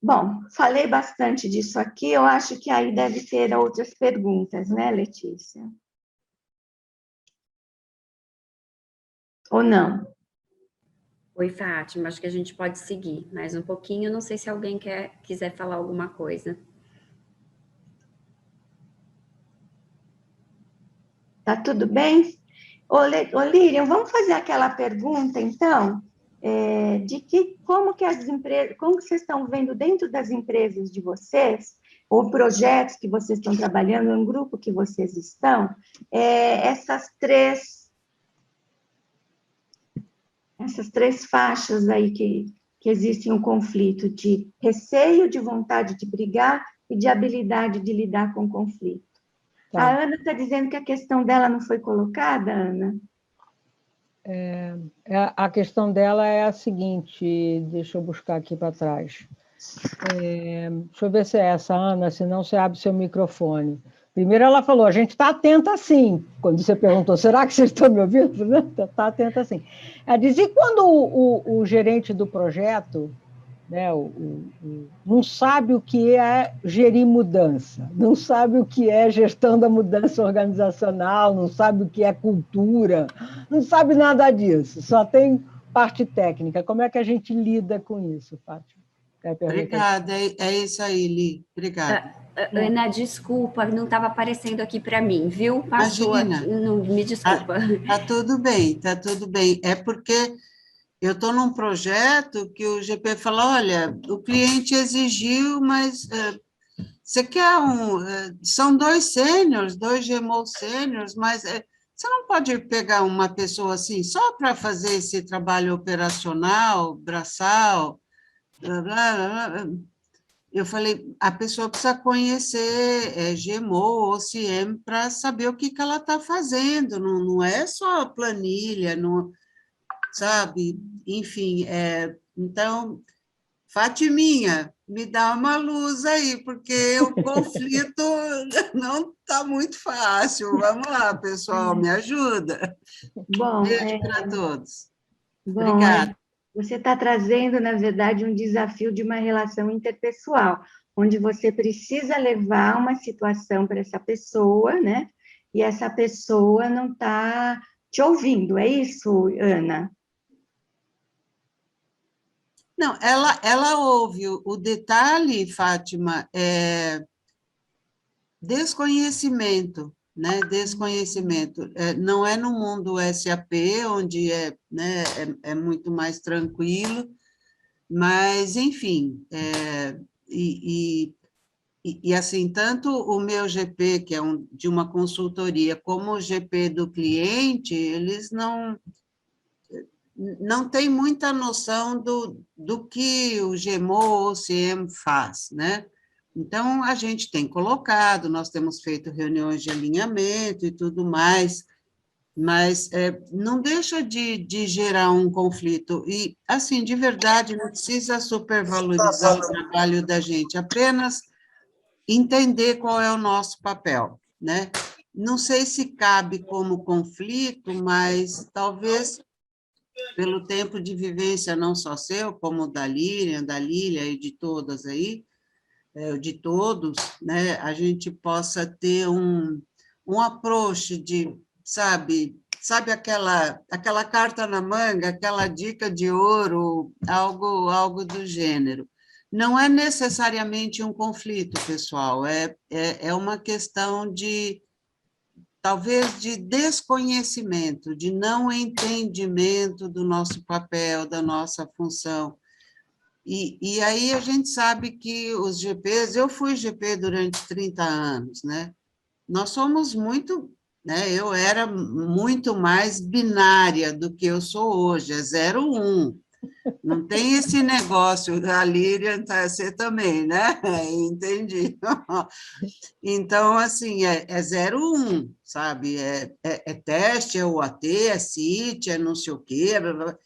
bom, falei bastante disso aqui, eu acho que aí deve ter outras perguntas, né, Letícia? Ou não? Oi, Fátima, acho que a gente pode seguir mais um pouquinho. Não sei se alguém quiser falar alguma coisa. Tá tudo bem? Ô, Lírio, vamos fazer aquela pergunta, então, como que as empresas, como que vocês estão vendo dentro das empresas de vocês, ou projetos que vocês estão trabalhando, um grupo que vocês estão, essas três faixas aí que existem um conflito de receio, de vontade de brigar e de habilidade de lidar com o conflito. Tá. A Ana está dizendo que a questão dela não foi colocada, Ana? A questão dela é a seguinte, deixa eu buscar aqui para trás. Deixa eu ver se é essa, Ana, senão você abre seu microfone. Primeiro ela falou, a gente está atenta sim. Quando você perguntou, será que vocês estão me ouvindo? Está atenta sim. Ela diz, e quando o gerente do projeto, né, não sabe o que é gerir mudança, não sabe o que é gestão da mudança organizacional, não sabe o que é cultura, não sabe nada disso, só tem parte técnica. Como é que a gente lida com isso, Fátima? Obrigada, é isso aí, Li. Obrigada. Ana, desculpa, não estava aparecendo aqui para mim, viu? Passou Imagina. aqui, não, me desculpa. Tá tudo bem, tá tudo bem. É porque eu estou num projeto que o GP fala, olha, o cliente exigiu, mas você quer são 2 sêniors, 2 GMO sêniors, mas você não pode pegar uma pessoa assim só para fazer esse trabalho operacional, braçal, blá, blá, blá. Eu falei, a pessoa precisa conhecer GMO ou CM para saber o que ela está fazendo, não é só planilha, não, sabe? Enfim, então, Fatiminha, me dá uma luz aí, porque o conflito não está muito fácil. Vamos lá, pessoal, me ajuda. Bom, beijo para todos. Bom, Obrigada. Você está trazendo, na verdade, um desafio de uma relação interpessoal, onde você precisa levar uma situação para essa pessoa, né? E essa pessoa não está te ouvindo, é isso, Ana? Não, ela ouve. O detalhe, Fátima, é desconhecimento, né? Desconhecimento. Não é no mundo SAP, onde né, é muito mais tranquilo, mas, enfim, e assim, tanto o meu GP, que é de uma consultoria, como o GP do cliente, eles não têm muita noção do que o GMO ou o CM faz, né? Então, a gente tem colocado, nós temos feito reuniões de alinhamento e tudo mais, mas não deixa de gerar um conflito. E, assim, de verdade, não precisa supervalorizar o trabalho da gente, apenas entender qual é o nosso papel, né? Não sei se cabe como conflito, mas talvez, pelo tempo de vivência, não só seu, como da Lília e de todas aí, de todos, né, a gente possa ter um approach de, sabe aquela carta na manga, aquela dica de ouro, algo do gênero. Não é necessariamente um conflito, pessoal, é uma questão talvez de desconhecimento, de não entendimento do nosso papel, da nossa função. E aí a gente sabe que os GPs, eu fui GP durante 30 anos, né? Nós somos muito, né? Eu era muito mais binária do que eu sou hoje, é 0, 1. Não tem esse negócio, a Líria, você também, né? Entendi. Então, assim, é 0, 1, sabe? É teste, é UAT, é CIT, é não sei o quê, blá, blá, blá.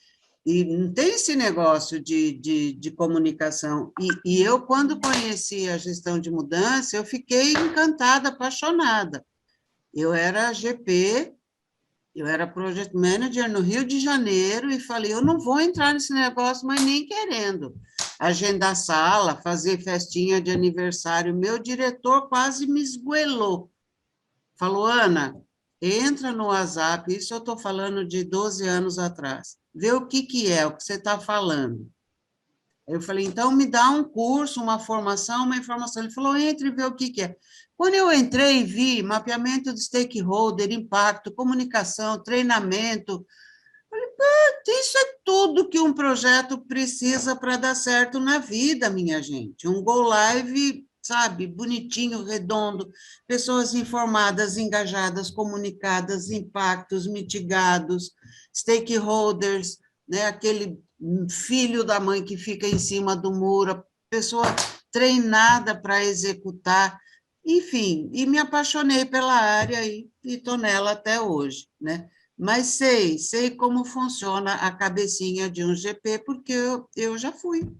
E não tem esse negócio de comunicação. E eu, quando conheci a gestão de mudança, eu fiquei encantada, apaixonada. Eu era GP, eu era Project Manager no Rio de Janeiro e falei, eu não vou entrar nesse negócio, mas nem querendo. Agendar sala, fazer festinha de aniversário. Meu diretor quase me esgoelou. Falou, Ana, entra no WhatsApp, isso eu estou falando de 12 anos atrás, vê o que é, o que você está falando. Eu falei, então me dá um curso, uma formação, uma informação. Ele falou, entre e vê o que é. Quando eu entrei e vi mapeamento de stakeholder, impacto, comunicação, treinamento, isso é tudo que um projeto precisa para dar certo na vida, minha gente. Um go live, sabe, bonitinho, redondo, pessoas informadas, engajadas, comunicadas, impactos mitigados, stakeholders, né, aquele filho da mãe que fica em cima do muro, pessoa treinada para executar, enfim, e me apaixonei pela área e estou nela até hoje, né? Mas sei como funciona a cabecinha de um GP, porque eu já fui.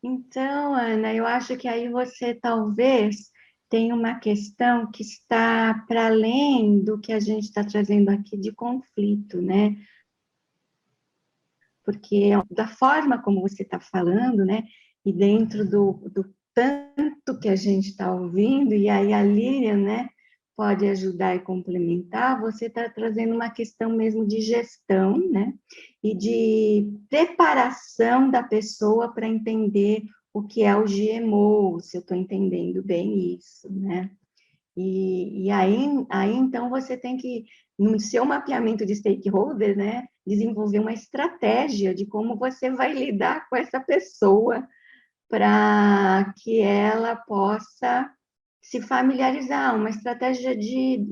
Então, Ana, eu acho que aí você talvez tenha uma questão que está para além do que a gente está trazendo aqui de conflito, né? Porque da forma como você está falando, né? E dentro do tanto que a gente está ouvindo, e aí a Lilian, né? Pode ajudar e complementar, você está trazendo uma questão mesmo de gestão, né? E de preparação da pessoa para entender o que é o GMO, se eu estou entendendo bem isso, né? E aí, então, você tem que, no seu mapeamento de stakeholder, né, desenvolver uma estratégia de como você vai lidar com essa pessoa para que ela possa se familiarizar, uma estratégia de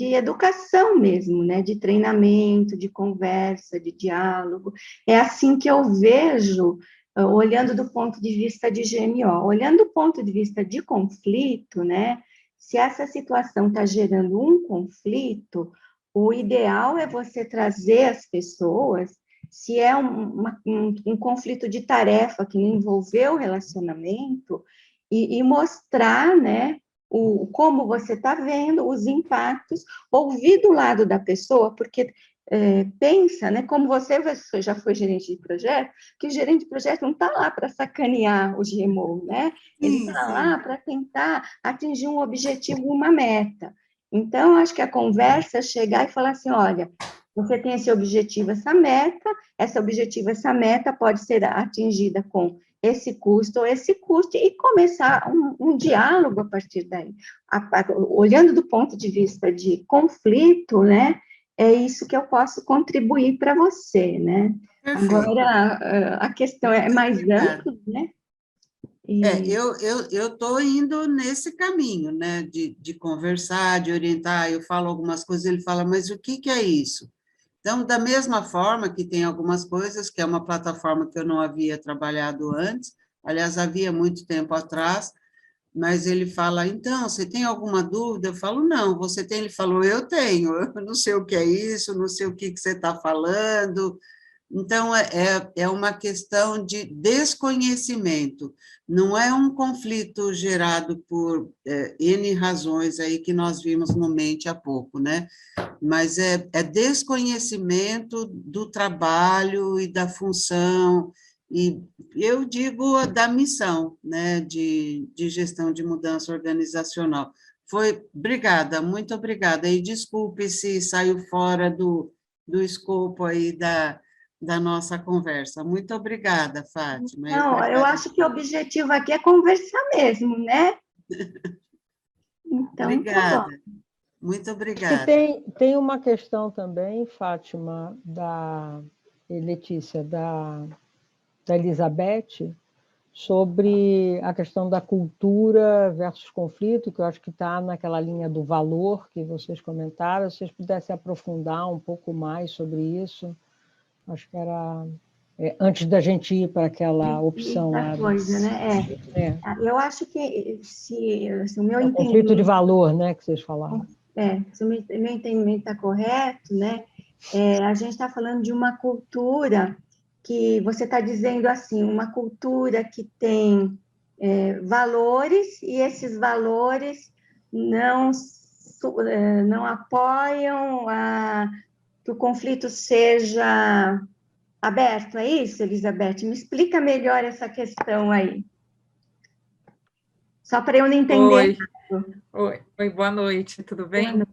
educação mesmo, né? De treinamento, de conversa, de diálogo. É assim que eu vejo, olhando do ponto de vista de GMO. Olhando do ponto de vista de conflito, né? Se essa situação está gerando um conflito, o ideal é você trazer as pessoas, se é um conflito de tarefa que não envolveu o relacionamento, e mostrar, né, como você está vendo os impactos, ouvir do lado da pessoa, porque pensa, né, como você já foi gerente de projeto, que o gerente de projeto não está lá para sacanear o GMO, né? Ele está lá para tentar atingir um objetivo, uma meta. Então, acho que a conversa é chegar e falar assim, olha, você tem esse objetivo, essa meta pode ser atingida com esse custo ou esse custo, e começar um diálogo a partir daí. Olhando do ponto de vista de conflito, né, é isso que eu posso contribuir para você, né? Perfeito. Agora, a questão é mais ampla, né? Eu estou indo nesse caminho, né, de conversar, de orientar, eu falo algumas coisas, ele fala, mas o que é isso? Então, da mesma forma que tem algumas coisas, que é uma plataforma que eu não havia trabalhado antes, aliás, havia muito tempo atrás, mas ele fala, então, você tem alguma dúvida? Eu falo, não, você tem? Ele falou, eu tenho, eu não sei o que é isso, não sei o que você está falando. Então, é uma questão de desconhecimento, não é um conflito gerado por N razões aí que nós vimos no Mente há pouco, né? Mas é desconhecimento do trabalho e da função, e eu digo da missão, né, de gestão de mudança organizacional. Obrigada, muito obrigada, e desculpe se saiu fora do escopo aí da nossa conversa. Muito obrigada, Fátima. Não, eu acho que o objetivo aqui é conversar mesmo, né? Então, obrigada. Tá bom. Muito obrigada. Tem uma questão também, Fátima, Letícia, da Elizabeth sobre a questão da cultura versus conflito, que eu acho que está naquela linha do valor que vocês comentaram. Se vocês pudessem aprofundar um pouco mais sobre isso, acho que era antes da gente ir para aquela opção lá. Muita coisa, né? Eu acho que se o meu entendimento... conflito de valor, né, que vocês falaram. Se o meu entendimento está correto, né? A gente está falando de uma cultura que você está dizendo assim, uma cultura que tem valores, e esses valores não apoiam que o conflito seja aberto. É isso, Elizabeth? Me explica melhor essa questão aí. Só para eu não entender. Oi, boa noite, tudo bem?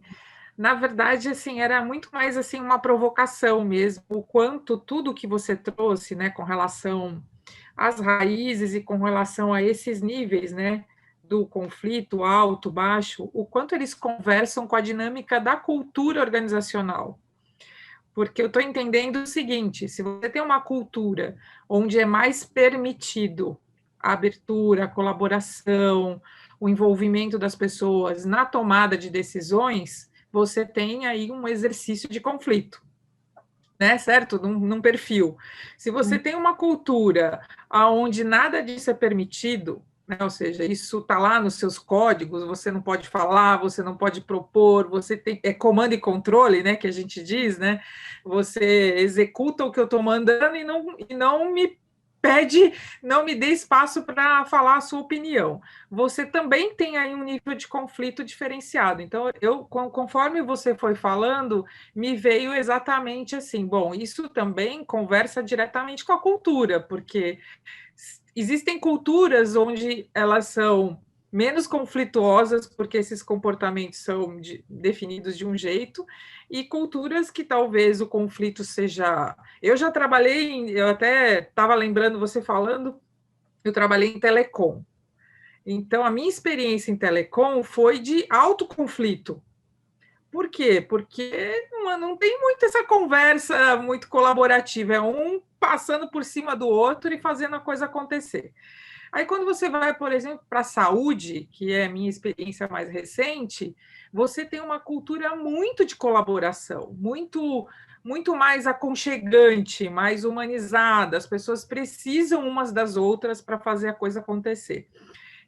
Na verdade, assim, era muito mais assim uma provocação mesmo, o quanto tudo que você trouxe, né, com relação às raízes e com relação a esses níveis, né, do conflito alto, baixo, o quanto eles conversam com a dinâmica da cultura organizacional. Porque eu estou entendendo o seguinte: se você tem uma cultura onde é mais permitido a abertura, a colaboração, o envolvimento das pessoas na tomada de decisões, você tem aí um exercício de conflito, né, certo? Num perfil. Se você tem uma cultura onde nada disso é permitido, né, ou seja, isso está lá nos seus códigos, você não pode falar, você não pode propor, você tem comando e controle, né, que a gente diz, né? Você executa o que eu estou mandando e não me pede, não me dê espaço para falar a sua opinião. Você também tem aí um nível de conflito diferenciado. Então, conforme você foi falando, me veio exatamente assim, bom, isso também conversa diretamente com a cultura, porque existem culturas onde elas são menos conflituosas, porque esses comportamentos são definidos de um jeito, e culturas que talvez o conflito seja... Eu já trabalhei, eu até estava lembrando você falando, eu trabalhei em telecom. Então, a minha experiência em telecom foi de alto conflito. Por quê? Porque não tem muito essa conversa muito colaborativa, é um passando por cima do outro e fazendo a coisa acontecer. Aí, quando você vai, por exemplo, para a saúde, que é a minha experiência mais recente, você tem uma cultura muito de colaboração, muito mais aconchegante, mais humanizada. As pessoas precisam umas das outras para fazer a coisa acontecer.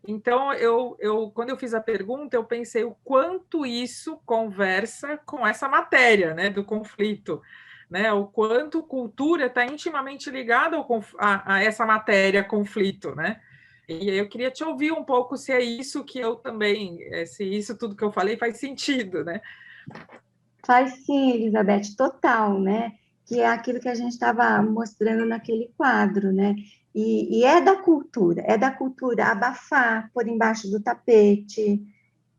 Então, quando eu fiz a pergunta, eu pensei o quanto isso conversa com essa matéria, né, do conflito, né, o quanto cultura está intimamente ligada a essa matéria, conflito, né? E eu queria te ouvir um pouco se é isso que eu também, se isso tudo que eu falei faz sentido, né? Faz sim, Elizabeth, total, né? Que é aquilo que a gente estava mostrando naquele quadro, né? E é da cultura abafar, por embaixo do tapete.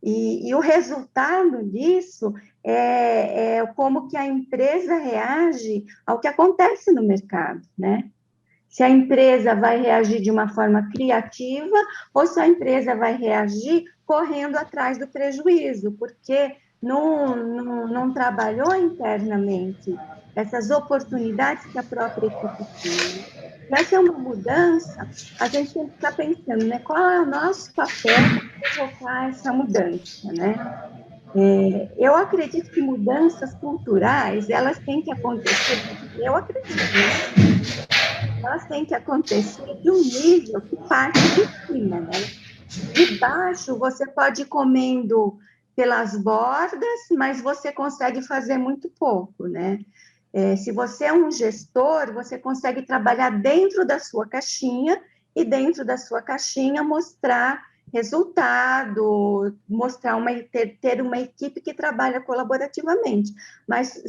E o resultado disso é como que a empresa reage ao que acontece no mercado, né? Se a empresa vai reagir de uma forma criativa ou se a empresa vai reagir correndo atrás do prejuízo, porque não trabalhou internamente essas oportunidades que a própria equipe tinha. Essa é uma mudança, a gente tem que estar pensando, né? Qual é o nosso papel para provocar essa mudança, né? Eu acredito que mudanças culturais, elas têm que acontecer, eu acredito, né? Elas têm que acontecer de um nível que parte de cima, né? De baixo, você pode ir comendo pelas bordas, mas você consegue fazer muito pouco, né? Se você é um gestor, você consegue trabalhar dentro da sua caixinha e dentro da sua caixinha mostrar resultado, ter uma equipe que trabalha colaborativamente. Mas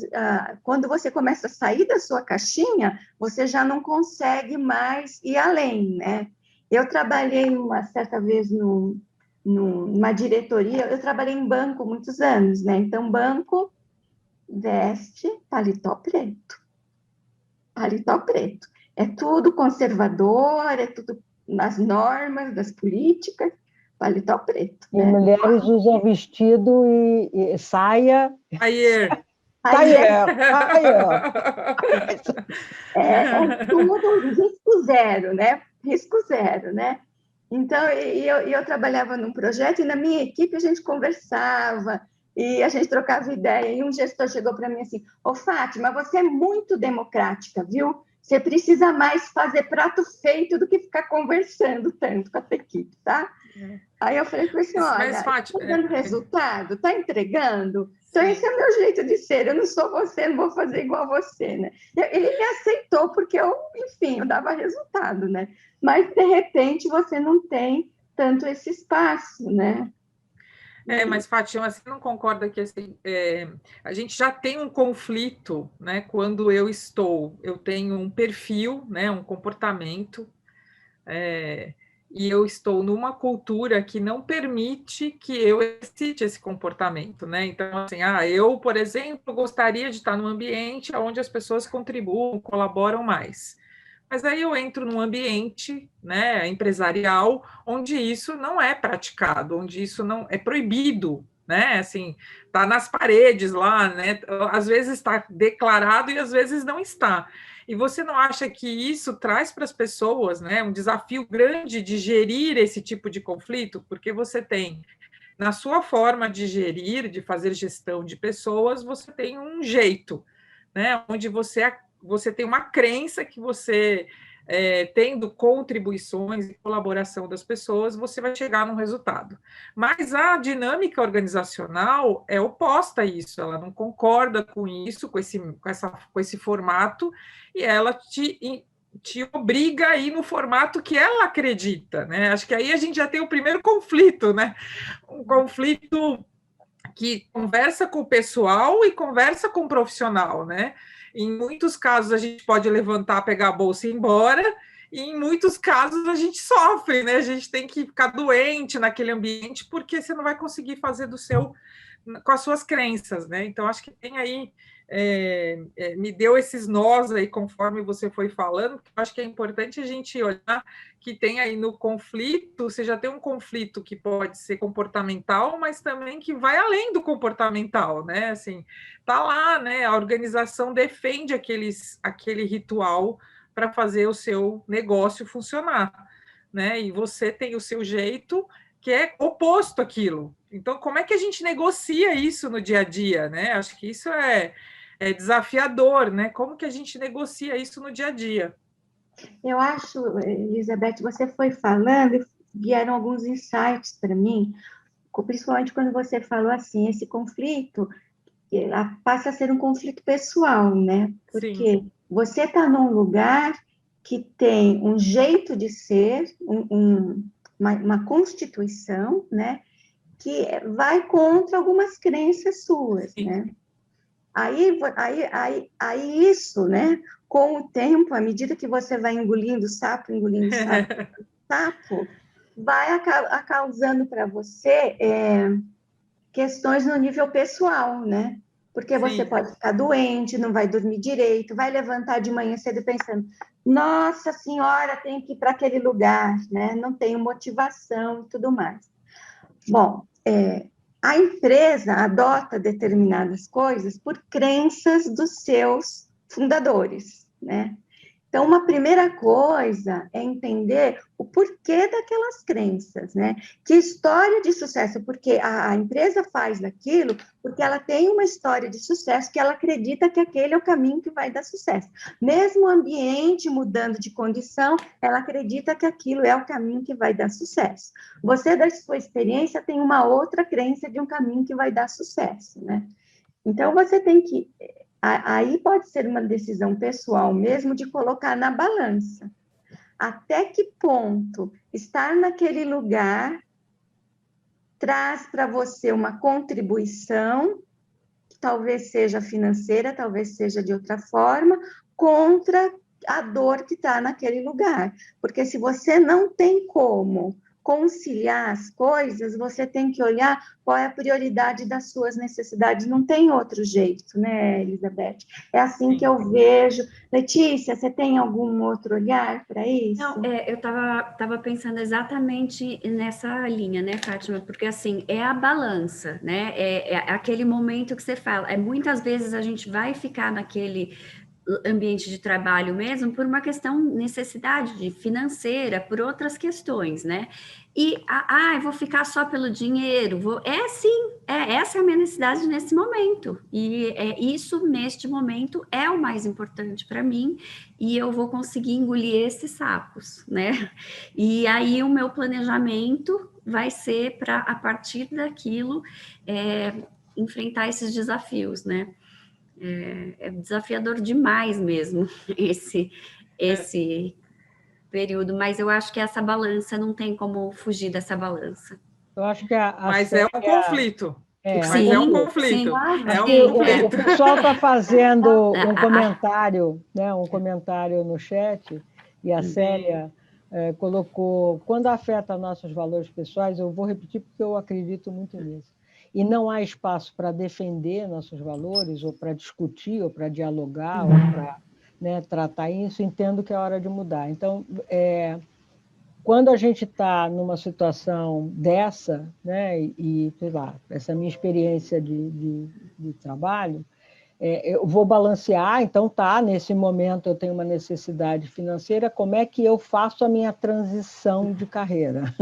quando você começa a sair da sua caixinha, você já não consegue mais ir além, né? Eu trabalhei uma certa vez numa diretoria, eu trabalhei em banco muitos anos, né? Então, banco veste paletó preto. Paletó preto. É tudo conservador, é tudo nas normas, das políticas, paletó preto. E mulheres usam vestido e saia. Ayer. Aí ó. É tudo risco zero, né? Risco zero, né? Então, eu trabalhava num projeto e na minha equipe a gente conversava e a gente trocava ideia. E um gestor chegou para mim assim: Ô Fátima, você é muito democrática, viu? Você precisa mais fazer prato feito do que ficar conversando tanto com a tua equipe, tá? Aí eu falei com ele: olha, está dando resultado? Está entregando? Então, esse é o meu jeito de ser. Eu não sou você, não vou fazer igual você, né? Ele me aceitou porque enfim, eu dava resultado, né? Mas, de repente, você não tem tanto esse espaço, né? Mas, Fátima, você não concorda que assim, a gente já tem um conflito, né? Quando eu tenho um perfil, né? Um comportamento, e eu estou numa cultura que não permite que eu exercite esse comportamento, né? Então, assim, eu, por exemplo, gostaria de estar num ambiente onde as pessoas contribuam, colaboram mais. Mas aí eu entro num ambiente, né, empresarial, onde isso não é praticado, onde isso não é proibido, né? Assim, tá nas paredes lá, né? Às vezes está declarado e às vezes não está. E você não acha que isso traz para as pessoas, né, um desafio grande de gerir esse tipo de conflito? Porque você tem, na sua forma de gerir, de fazer gestão de pessoas, você tem um jeito, né, onde você tem uma crença que você, tendo contribuições e colaboração das pessoas, você vai chegar num resultado. Mas a dinâmica organizacional é oposta a isso, ela não concorda com isso, com esse formato, e ela te obriga a ir no formato que ela acredita, né? Acho que aí a gente já tem o primeiro conflito, né? Um conflito que conversa com o pessoal e conversa com o profissional, né? Em muitos casos a gente pode levantar, pegar a bolsa e ir embora, e em muitos casos a gente sofre, né? A gente tem que ficar doente naquele ambiente porque você não vai conseguir fazer com as suas crenças, né? Então acho que tem aí me deu esses nós aí conforme você foi falando, que eu acho que é importante a gente olhar que tem aí no conflito, você já tem um conflito que pode ser comportamental, mas também que vai além do comportamental, né? Assim, tá lá, né? A organização defende aquele ritual para fazer o seu negócio funcionar, né? E você tem o seu jeito que é oposto àquilo. Então, como é que a gente negocia isso no dia a dia, né? Acho que isso é desafiador, né? Como que a gente negocia isso no dia a dia? Eu acho, Elizabeth, você foi falando e vieram alguns insights para mim, principalmente quando você falou assim, esse conflito passa a ser um conflito pessoal, né? Porque Sim. você está num lugar que tem um jeito de ser, uma constituição, né? Que vai contra algumas crenças suas, Sim. né? Aí isso, né? Com o tempo, à medida que você vai engolindo sapo, vai causando para você questões no nível pessoal, né? Porque você Sim. pode ficar doente, não vai dormir direito, vai levantar de manhã cedo pensando: nossa senhora, tenho que ir para aquele lugar, né? Não tenho motivação e tudo mais. Bom, a empresa adota determinadas coisas por crenças dos seus fundadores, né? Então, uma primeira coisa é entender o porquê daquelas crenças, né? Que história de sucesso, porque a empresa faz aquilo porque ela tem uma história de sucesso que ela acredita que aquele é o caminho que vai dar sucesso. Mesmo o ambiente mudando de condição, ela acredita que aquilo é o caminho que vai dar sucesso. Você, da sua experiência, tem uma outra crença de um caminho que vai dar sucesso, né? Então, você tem que... Aí pode ser uma decisão pessoal mesmo de colocar na balança. Até que ponto estar naquele lugar traz para você uma contribuição, que talvez seja financeira, talvez seja de outra forma, contra a dor que está naquele lugar. Porque se você não tem como conciliar as coisas, você tem que olhar qual é a prioridade das suas necessidades. Não tem outro jeito, né, Elizabeth? É assim que eu vejo. Letícia, você tem algum outro olhar para isso? Não, eu estava pensando exatamente nessa linha, né, Fátima? Porque, assim, é a balança, né? É aquele momento que você fala. Muitas vezes a gente vai ficar naquele ambiente de trabalho mesmo por uma questão necessidade financeira, por outras questões, né? E, eu vou ficar só pelo dinheiro, sim, essa é a minha necessidade nesse momento, e isso, neste momento, é o mais importante para mim, e eu vou conseguir engolir esses sapos, né? E aí o meu planejamento vai ser para, a partir daquilo, enfrentar esses desafios, né? É desafiador demais mesmo esse período, mas eu acho que essa balança não tem como fugir dessa balança. Eu acho que a Mas é um conflito. Mas Sim, é um conflito. sim. É um o conflito. pessoal está fazendo um comentário, né, um comentário no chat, e a Célia colocou, quando afeta nossos valores pessoais, eu vou repetir porque eu acredito muito nisso, e não há espaço para defender nossos valores, ou para discutir, ou para dialogar, ou para, né, tratar isso, entendo que é hora de mudar. Então, quando a gente está numa situação dessa, né, e sei lá, essa minha experiência de trabalho, eu vou balancear, então nesse momento eu tenho uma necessidade financeira, como é que eu faço a minha transição de carreira?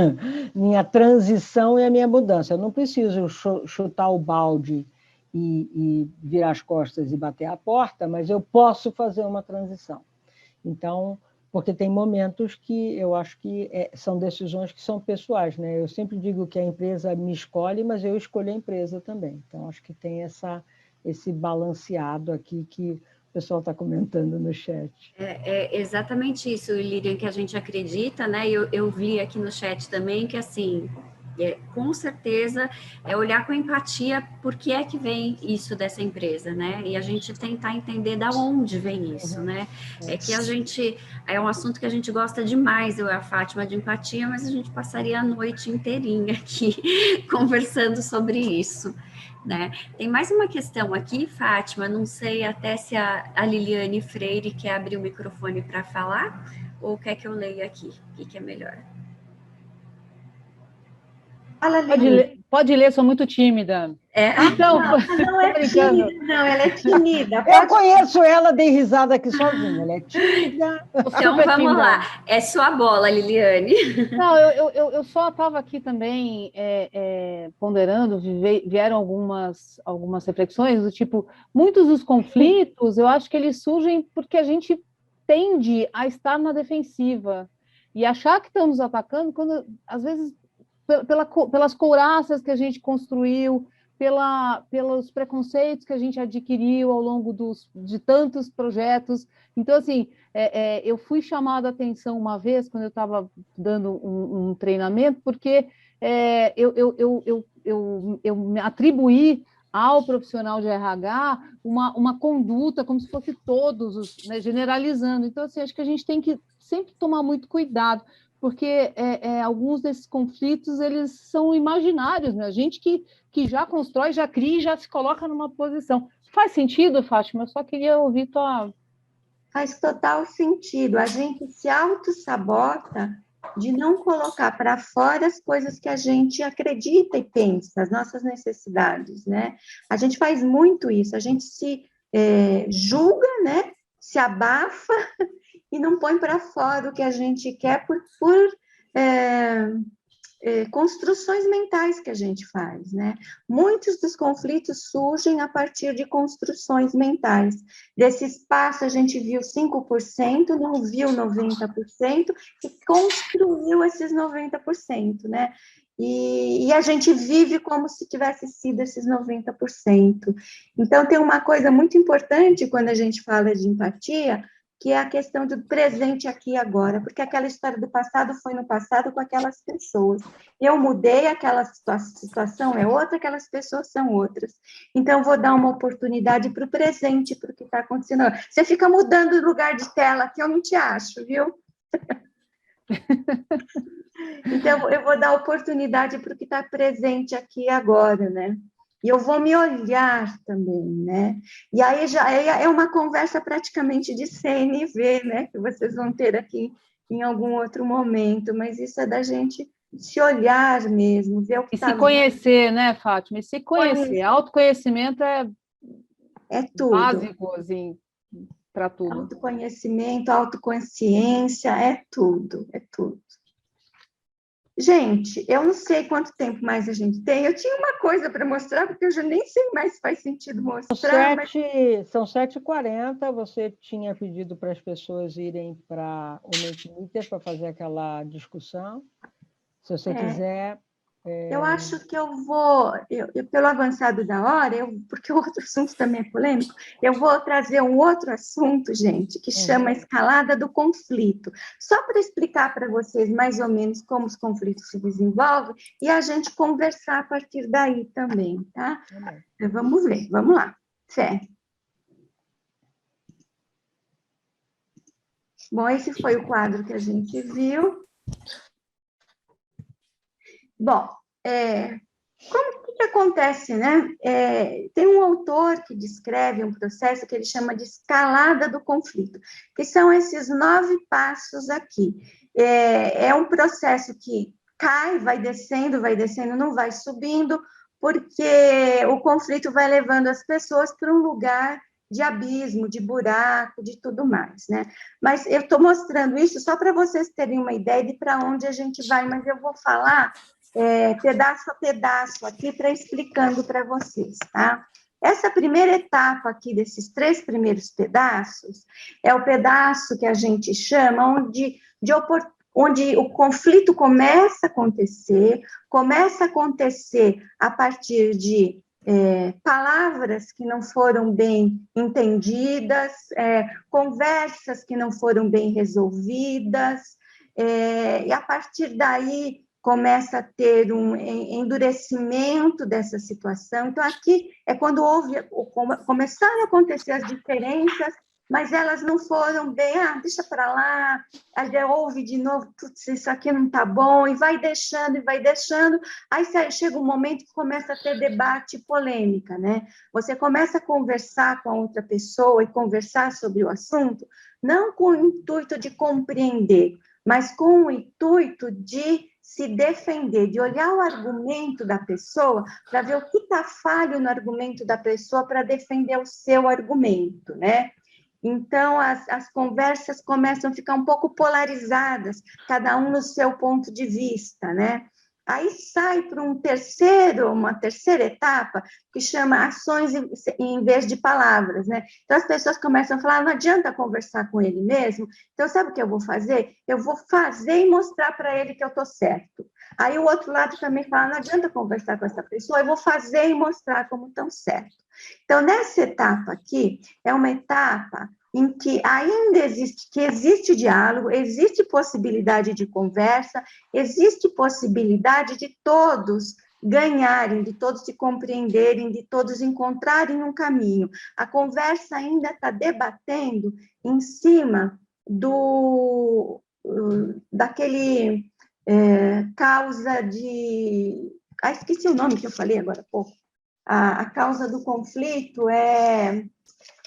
Minha transição e a minha mudança. Eu não preciso chutar o balde e virar as costas e bater a porta, mas eu posso fazer uma transição. Então, porque tem momentos que eu acho que são decisões que são pessoais, né? Eu sempre digo que a empresa me escolhe, mas eu escolho a empresa também. Então, acho que tem esse balanceado aqui que o pessoal está comentando no chat. É exatamente isso, Lilian, que a gente acredita, né? Eu vi aqui no chat também que, assim, com certeza, olhar com empatia por que é que vem isso dessa empresa, né? E a gente tentar entender da onde vem isso, né? Que a gente... É um assunto que a gente gosta demais, eu e a Fátima, de empatia, mas a gente passaria a noite inteirinha aqui conversando sobre isso, né? Tem mais uma questão aqui, Fátima, não sei até se a Liliane Freire quer abrir o microfone para falar, ou quer que eu leia aqui, o que é melhor? Fala, Pode ler, sou muito tímida. Não é tímida, não, ela é tímida. Eu conheço ela, dei risada aqui sozinha, ela é tímida. Então vamos lá, é sua bola, Liliane. Não, eu só estava aqui também ponderando, vieram algumas reflexões do tipo, muitos dos conflitos, eu acho que eles surgem porque a gente tende a estar na defensiva e achar que estamos atacando, quando às vezes pelas couraças que a gente construiu, pelos preconceitos que a gente adquiriu ao longo de tantos projetos. Então, assim, eu fui chamada a atenção uma vez, quando eu estava dando um treinamento, porque eu me atribuí ao profissional de RH uma conduta como se fosse todos, né, generalizando. Então, assim, acho que a gente tem que sempre tomar muito cuidado, porque alguns desses conflitos, eles são imaginários, né? A gente que já constrói, já cria e já se coloca numa posição. Faz sentido, Fátima? Eu só queria ouvir tua... Faz total sentido. A gente se auto-sabota de não colocar para fora as coisas que a gente acredita e pensa, as nossas necessidades, né? A gente faz muito isso, a gente se julga, né? Se abafa e não põe para fora o que a gente quer por construções mentais que a gente faz, né? Muitos dos conflitos surgem a partir de construções mentais. Desse espaço a gente viu 5%, não viu 90%, e construiu esses 90%, né? E a gente vive como se tivesse sido esses 90%. Então, tem uma coisa muito importante quando a gente fala de empatia, que é a questão do presente aqui e agora, porque aquela história do passado foi no passado com aquelas pessoas. Eu mudei, aquela situação é outra, aquelas pessoas são outras. Então, vou dar uma oportunidade para o presente, para o que está acontecendo. Você fica mudando o lugar de tela, que eu não te acho, viu? Então, eu vou dar oportunidade para o que está presente aqui agora, né? E eu vou me olhar também, né? E aí já é uma conversa praticamente de CNV, né? Que vocês vão ter aqui em algum outro momento, mas isso é da gente se olhar mesmo, ver o que E está se conhecer, né, Fátima? E se conhecer. Autoconhecimento é tudo. básico, assim, para tudo. Autoconhecimento, autoconsciência, é tudo, é tudo. Gente, eu não sei quanto tempo mais a gente tem. Eu tinha uma coisa para mostrar, porque eu já nem sei mais se faz sentido mostrar. São 7h40, você tinha pedido para as pessoas irem para o Mentimeter para fazer aquela discussão. Se você quiser... Eu acho que eu vou, pelo avançado da hora, porque o outro assunto também é polêmico, eu vou trazer um outro assunto, gente, que chama escalada do conflito. Só para explicar para vocês mais ou menos como os conflitos se desenvolvem e a gente conversar a partir daí também, tá? Vamos ver, vamos lá. Fé. Bom, esse foi o quadro que a gente viu. Bom, o que acontece, né? Tem um autor que descreve um processo que ele chama de escalada do conflito, que são esses 9 passos aqui. É um processo que cai, vai descendo, não vai subindo, porque o conflito vai levando as pessoas para um lugar de abismo, de buraco, de tudo mais, né? Mas eu estou mostrando isso só para vocês terem uma ideia de para onde a gente vai, mas eu vou falar pedaço a pedaço aqui para explicando para vocês, tá? Essa primeira etapa aqui desses 3 primeiros pedaços é o pedaço que a gente chama onde o conflito começa a acontecer a partir de palavras que não foram bem entendidas, conversas que não foram bem resolvidas, e a partir daí começa a ter um endurecimento dessa situação. Então, aqui é quando começaram a acontecer as diferenças, mas elas não foram bem, deixa para lá, aí houve de novo, putz, isso aqui não está bom, e vai deixando, aí chega um momento que começa a ter debate e polêmica, né? Você começa a conversar com a outra pessoa e conversar sobre o assunto, não com o intuito de compreender, mas com o intuito de se defender, de olhar o argumento da pessoa para ver o que está falho no argumento da pessoa para defender o seu argumento, né? Então, as conversas começam a ficar um pouco polarizadas, cada um no seu ponto de vista, né? Aí sai para uma terceira etapa, que chama ações em vez de palavras, né? Então, as pessoas começam a falar, não adianta conversar com ele mesmo, então, sabe o que eu vou fazer? Eu vou fazer e mostrar para ele que eu estou certo. Aí, o outro lado também fala, não adianta conversar com essa pessoa, eu vou fazer e mostrar como estão certo. Então, nessa etapa aqui, é uma etapa em que ainda existe diálogo, existe possibilidade de conversa, existe possibilidade de todos ganharem, de todos se compreenderem, de todos encontrarem um caminho. A conversa ainda está debatendo em cima daquele causa de... esqueci o nome que eu falei agora há pouco. A causa do conflito é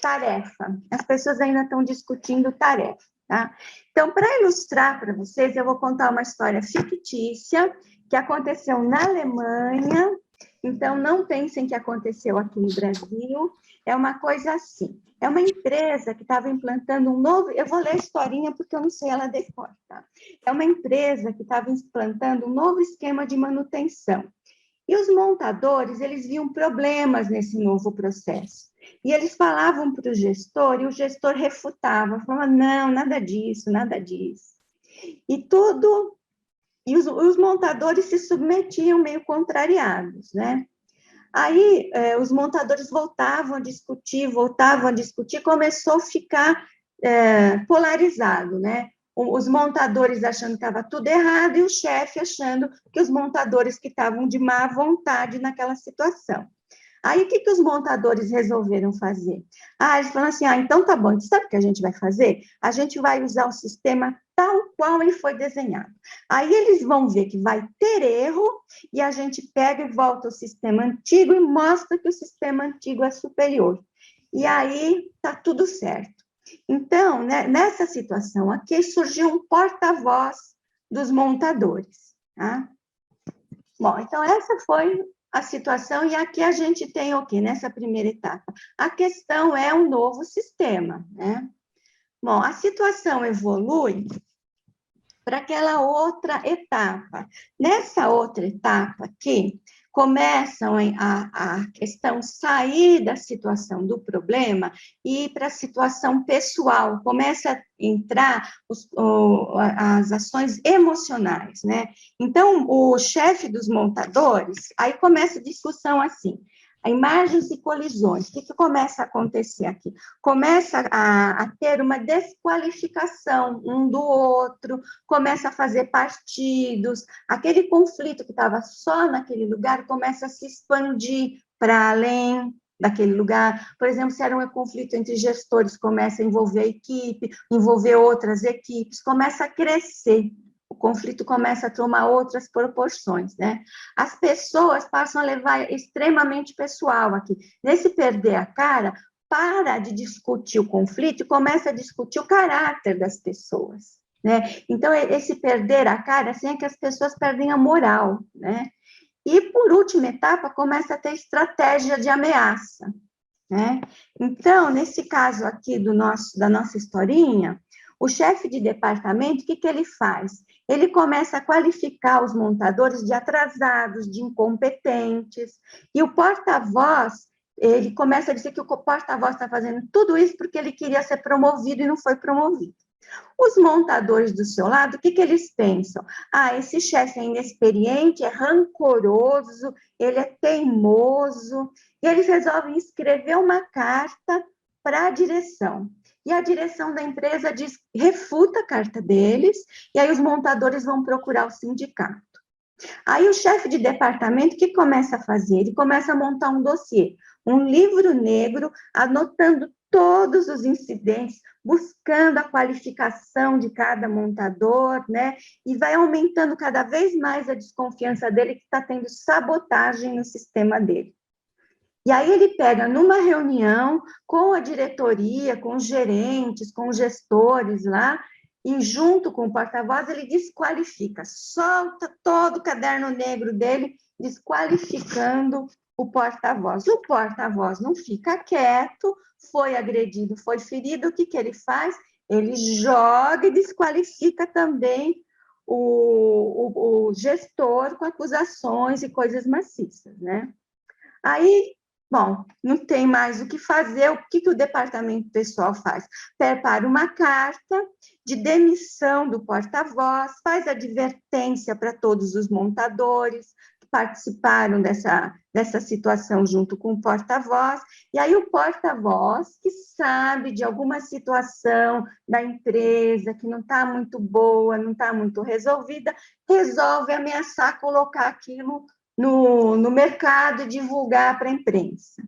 tarefa. As pessoas ainda estão discutindo tarefa, tá? Então, para ilustrar para vocês, eu vou contar uma história fictícia que aconteceu na Alemanha. Então, não pensem que aconteceu aqui no Brasil. É uma coisa assim. É uma empresa que estava implantando um novo... Eu vou ler a historinha porque eu não sei ela decor, tá? É uma empresa que estava implantando um novo esquema de manutenção. E os montadores, eles viam problemas nesse novo processo. E eles falavam para o gestor, e o gestor refutava, falava, não, nada disso, nada disso. E os montadores se submetiam meio contrariados, né? Aí, os montadores voltavam a discutir, começou a ficar polarizado, né? Os montadores achando que estava tudo errado e o chefe achando que os montadores que estavam de má vontade naquela situação. Aí, o que os montadores resolveram fazer? Eles falaram assim, então tá bom, sabe o que a gente vai fazer? A gente vai usar o sistema tal qual ele foi desenhado. Aí eles vão ver que vai ter erro, e a gente pega e volta ao sistema antigo e mostra que o sistema antigo é superior. E aí está tudo certo. Então, né, nessa situação aqui, surgiu um porta-voz dos montadores. Tá? Bom, então essa foi a situação, e aqui a gente tem o quê? Nessa primeira etapa. A questão é um novo sistema, né? Bom, a situação evolui para aquela outra etapa. Nessa outra etapa aqui, começam a questão sair da situação do problema e ir para a situação pessoal, começa a entrar as ações emocionais, né? Então, o chefe dos montadores, aí começa a discussão assim, imagens e colisões, o que começa a acontecer aqui? Começa a ter uma desqualificação um do outro, começa a fazer partidos, aquele conflito que estava só naquele lugar começa a se expandir para além daquele lugar. Por exemplo, se era um conflito entre gestores, começa a envolver a equipe, envolver outras equipes, começa a crescer. O conflito começa a tomar outras proporções, né? As pessoas passam a levar extremamente pessoal aqui. Nesse perder a cara, para de discutir o conflito e começa a discutir o caráter das pessoas, né? Então, esse perder a cara, assim, é que as pessoas perdem a moral, né? E, por última etapa, começa a ter estratégia de ameaça, né? Então, nesse caso aqui da nossa historinha, o chefe de departamento, o que ele faz? Ele começa a qualificar os montadores de atrasados, de incompetentes, e o porta-voz, ele começa a dizer que o porta-voz está fazendo tudo isso porque ele queria ser promovido e não foi promovido. Os montadores do seu lado, o que eles pensam? Ah, esse chefe é inexperiente, é rancoroso, ele é teimoso, e eles resolvem escrever uma carta para a direção. E a direção da empresa refuta a carta deles, e aí os montadores vão procurar o sindicato. Aí o chefe de departamento, o que começa a fazer? Ele começa a montar um dossiê, um livro negro, anotando todos os incidentes, buscando a qualificação de cada montador, né? E vai aumentando cada vez mais a desconfiança dele que está tendo sabotagem no sistema dele. E aí ele pega numa reunião com a diretoria, com os gerentes, com os gestores lá, e junto com o porta-voz ele desqualifica, solta todo o caderno negro dele, desqualificando o porta-voz. O porta-voz não fica quieto, foi agredido, foi ferido, o que ele faz? Ele joga e desqualifica também o gestor com acusações e coisas maciças, né? Aí, bom, não tem mais o que fazer, o que o departamento pessoal faz? Prepara uma carta de demissão do porta-voz, faz advertência para todos os montadores que participaram dessa situação junto com o porta-voz, e aí o porta-voz, que sabe de alguma situação da empresa que não está muito boa, não está muito resolvida, resolve ameaçar colocar aquilo no mercado e divulgar para a imprensa.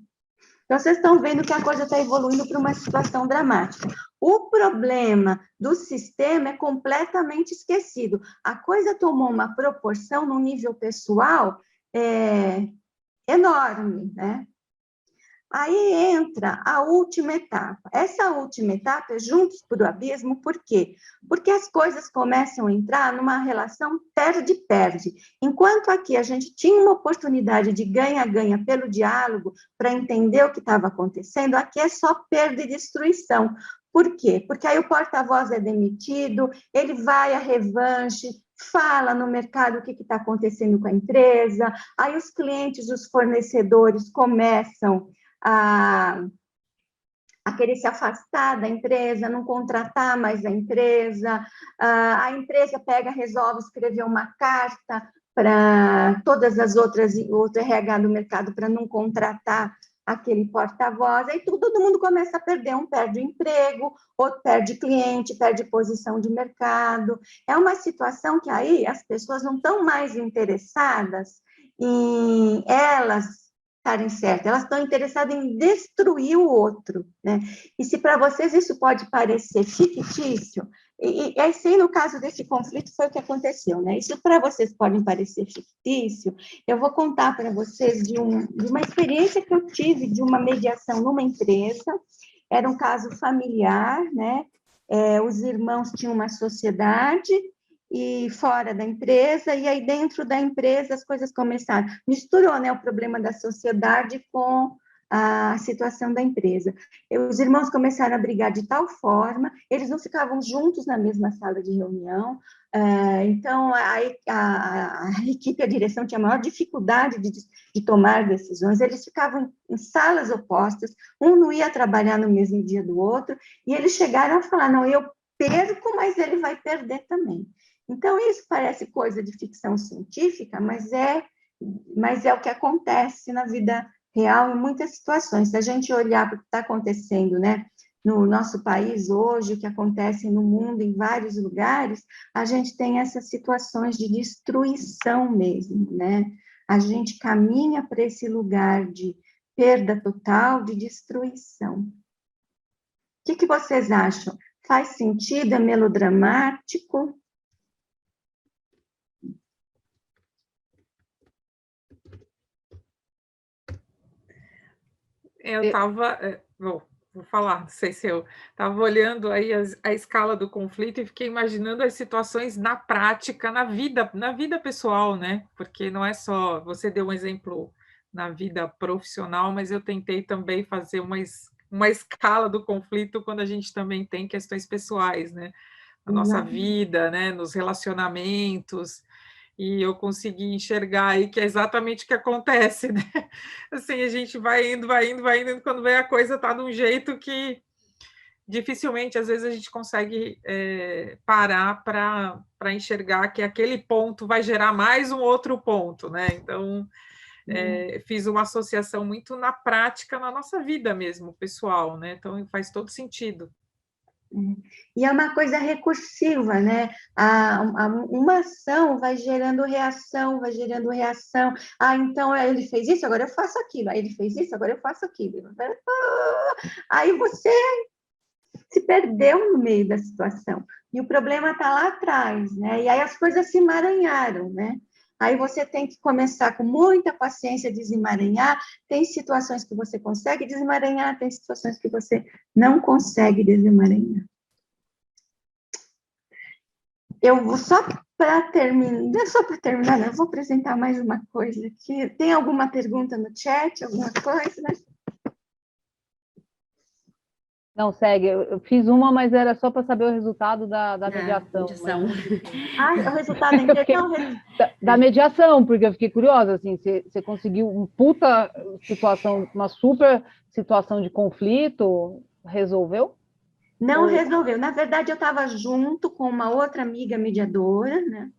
Então, vocês estão vendo que a coisa está evoluindo para uma situação dramática. O problema do sistema é completamente esquecido. A coisa tomou uma proporção no nível pessoal enorme, né? Aí entra a última etapa. Essa última etapa é juntos para o abismo, por quê? Porque as coisas começam a entrar numa relação perde-perde. Enquanto aqui a gente tinha uma oportunidade de ganha-ganha pelo diálogo, para entender o que estava acontecendo, aqui é só perda e destruição. Por quê? Porque aí o porta-voz é demitido, ele vai à revanche, fala no mercado o que está acontecendo com a empresa, aí os clientes, os fornecedores começam a querer se afastar da empresa, não contratar mais a empresa resolve escrever uma carta para todas as outras, outro RH do mercado para não contratar aquele porta-voz, aí todo mundo começa a perder, um perde o emprego, outro perde cliente, perde posição de mercado, é uma situação que aí as pessoas não estão mais interessadas em elas estarem certas, elas estão interessadas em destruir o outro, né? E se para vocês isso pode parecer fictício, e assim, no caso desse conflito, foi o que aconteceu, né? Isso para vocês pode parecer fictício, eu vou contar para vocês de uma experiência que eu tive de uma mediação numa empresa, era um caso familiar, né? Os irmãos tinham uma sociedade, e fora da empresa, e aí dentro da empresa as coisas começaram, misturou, né, o problema da sociedade com a situação da empresa. Os irmãos começaram a brigar de tal forma, eles não ficavam juntos na mesma sala de reunião, então a equipe, a direção tinha maior dificuldade de tomar decisões, eles ficavam em salas opostas, um não ia trabalhar no mesmo dia do outro, e eles chegaram a falar, não, eu perco, mas ele vai perder também. Então, isso parece coisa de ficção científica, mas é o que acontece na vida real em muitas situações. Se a gente olhar para o que está acontecendo, né, no nosso país hoje, o que acontece no mundo, em vários lugares, a gente tem essas situações de destruição mesmo, né? A gente caminha para esse lugar de perda total, de destruição. O que vocês acham? Faz sentido? É melodramático? Eu estava, vou falar, não sei se eu estava olhando aí a escala do conflito e fiquei imaginando as situações na prática, na vida pessoal, né? Porque não é só, você deu um exemplo na vida profissional, mas eu tentei também fazer uma escala do conflito quando a gente também tem questões pessoais, né? Na nossa vida, né? Nos relacionamentos. E eu consegui enxergar aí que é exatamente o que acontece, né? Assim, a gente vai indo, e quando vem a coisa tá de um jeito que dificilmente, às vezes, a gente consegue parar para enxergar que aquele ponto vai gerar mais um outro ponto, né? Então, fiz uma associação muito na prática, na nossa vida mesmo, pessoal, né? Então, faz todo sentido. E é uma coisa recursiva, né? Uma ação vai gerando reação, vai gerando reação. Então ele fez isso, agora eu faço aquilo. Aí ele fez isso, agora eu faço aquilo. Aí você se perdeu no meio da situação. E o problema está lá atrás, né? E aí as coisas se emaranharam, né? Aí você tem que começar com muita paciência a desemaranhar. Tem situações que você consegue desemaranhar, tem situações que você não consegue desemaranhar. Eu vou só para terminar, eu vou apresentar mais uma coisa aqui. Tem alguma pergunta no chat, alguma coisa? Não, segue. Eu fiz uma, mas era só para saber o resultado da mediação. Mas... o resultado da mediação, porque eu fiquei curiosa, assim, você conseguiu uma puta situação, uma super situação de conflito, resolveu? Não resolveu. Na verdade, eu estava junto com uma outra amiga mediadora, né?